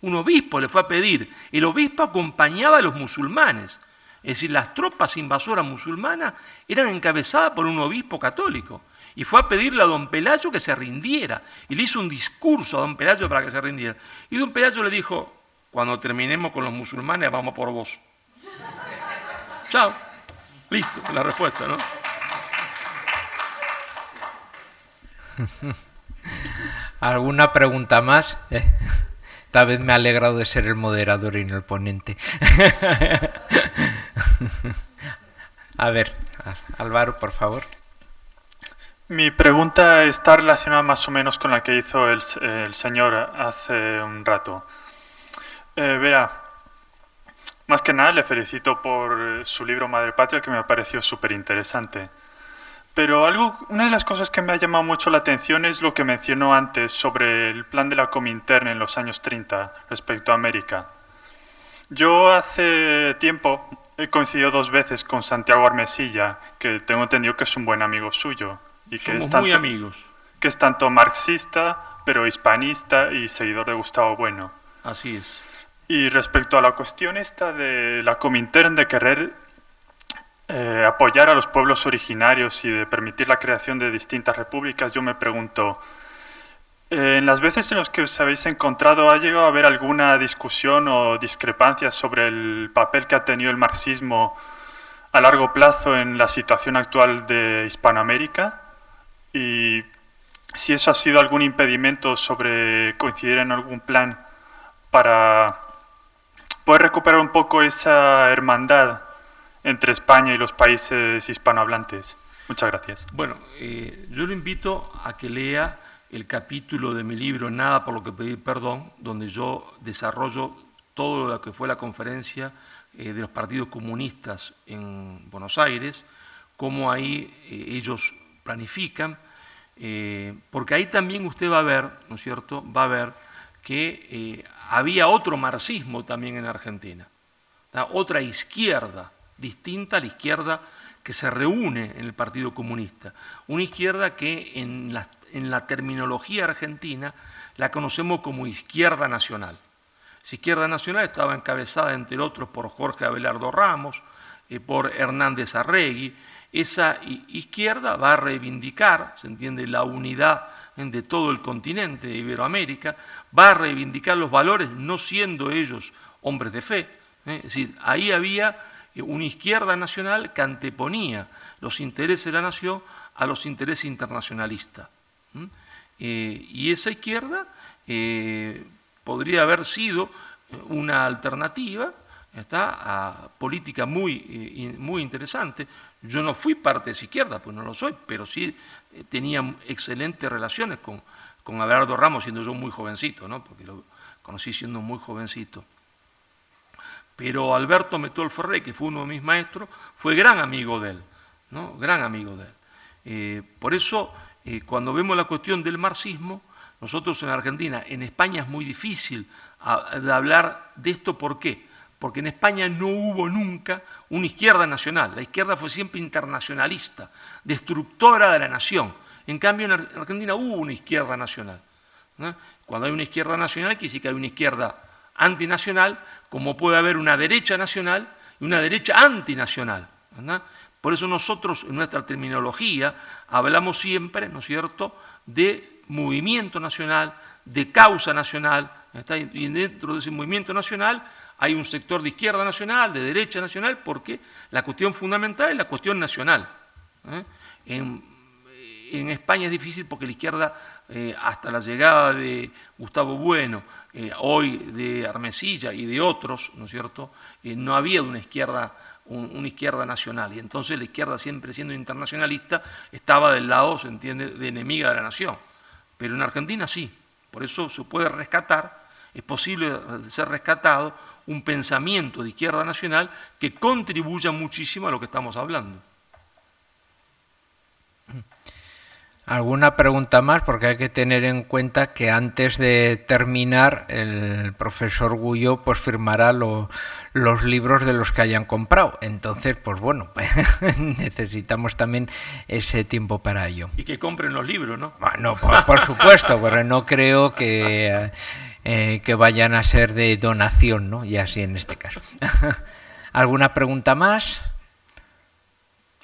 Un obispo le fue a pedir. El obispo acompañaba a los musulmanes. Es decir, las tropas invasoras musulmanas eran encabezadas por un obispo católico. Y fue a pedirle a don Pelayo que se rindiera. Y le hizo un discurso a don Pelayo para que se rindiera. Y don Pelayo le dijo: cuando terminemos con los musulmanes, vamos por vos. Chao. Listo, la respuesta, ¿no? ¿Alguna pregunta más? Esta vez me ha alegrado de ser el moderador y no el ponente. A ver, Álvaro, por favor. Mi pregunta está relacionada más o menos con la que hizo el señor hace un rato. Verá, más que nada le felicito por su libro Madre Patria, que me pareció súper interesante. Pero una de las cosas que me ha llamado mucho la atención es lo que mencionó antes sobre el plan de la Comintern en los años 30 respecto a América. Yo hace tiempo he coincidido 2 veces con Santiago Armesilla, que tengo entendido que es un buen amigo suyo. Y que Somos es tanto, muy amigos. Que es tanto marxista, pero hispanista y seguidor de Gustavo Bueno. Así es. Y respecto a la cuestión esta de la Comintern de querer apoyar a los pueblos originarios y de permitir la creación de distintas repúblicas, yo me pregunto, en las veces en las que os habéis encontrado, ¿ha llegado a haber alguna discusión o discrepancia sobre el papel que ha tenido el marxismo a largo plazo en la situación actual de Hispanoamérica? Y si eso ha sido algún impedimento sobre coincidir en algún plan para poder recuperar un poco esa hermandad entre España y los países hispanohablantes. Muchas gracias. Bueno, yo lo invito a que lea el capítulo de mi libro Nada por lo que pedir perdón, donde yo desarrollo todo lo que fue la conferencia de los partidos comunistas en Buenos Aires, cómo ahí ellos planifican, porque ahí también usted va a ver, ¿no es cierto?, va a ver que había otro marxismo también en Argentina, otra izquierda, distinta a la izquierda que se reúne en el Partido Comunista, una izquierda que en la terminología argentina la conocemos como izquierda nacional. Esa izquierda nacional estaba encabezada, entre otros, por Jorge Abelardo Ramos, por Hernández Arregui. Esa izquierda va a reivindicar, se entiende, la unidad de todo el continente de Iberoamérica, va a reivindicar los valores, no siendo ellos hombres de fe. Es decir, ahí había una izquierda nacional que anteponía los intereses de la nación a los intereses internacionalistas. Y esa izquierda podría haber sido una alternativa a política muy interesante. Yo no fui parte de esa izquierda, pues no lo soy, pero sí tenía excelentes relaciones con Abelardo Ramos, siendo yo muy jovencito, ¿no? Porque lo conocí siendo muy jovencito. Pero Alberto Metol Ferré, que fue uno de mis maestros, fue gran amigo de él, ¿no? Gran amigo de él. Por eso, cuando vemos la cuestión del marxismo, nosotros en Argentina, en España es muy difícil de hablar de esto. ¿Por qué? Porque en España no hubo nunca una izquierda nacional. La izquierda fue siempre internacionalista, destructora de la nación. En cambio, en Argentina hubo una izquierda nacional, ¿no? Cuando hay una izquierda nacional, quiere decir que hay una izquierda antinacional, como puede haber una derecha nacional y una derecha antinacional, ¿verdad? Por eso nosotros, en nuestra terminología, hablamos siempre, ¿no es cierto?, de movimiento nacional, de causa nacional, ¿está? Y dentro de ese movimiento nacional hay un sector de izquierda nacional, de derecha nacional, porque la cuestión fundamental es la cuestión nacional. En España es difícil porque la izquierda, hasta la llegada de Gustavo Bueno, hoy de Armesilla y de otros, ¿no es cierto?, no había una izquierda nacional, y entonces la izquierda, siempre siendo internacionalista, estaba del lado, se entiende, de enemiga de la nación. Pero en Argentina sí, por eso se puede rescatar, es posible ser rescatado un pensamiento de izquierda nacional que contribuya muchísimo a lo que estamos hablando. ¿Alguna pregunta más? Porque hay que tener en cuenta que antes de terminar el profesor Guyot pues firmará los libros de los que hayan comprado. Entonces, pues bueno, necesitamos también ese tiempo para ello. Y que compren los libros, ¿no? Bueno, por supuesto, pero no creo que vayan a ser de donación, ¿no? Y así en este caso. ¿Alguna pregunta más?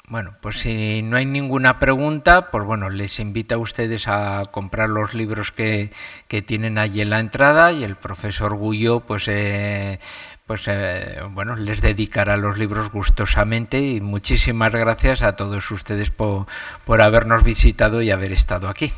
Bueno, pues si no hay ninguna pregunta, pues bueno, les invito a ustedes a comprar los libros que tienen allí en la entrada, y el profesor Guyot bueno, les dedicará los libros gustosamente. Y muchísimas gracias a todos ustedes por habernos visitado y haber estado aquí.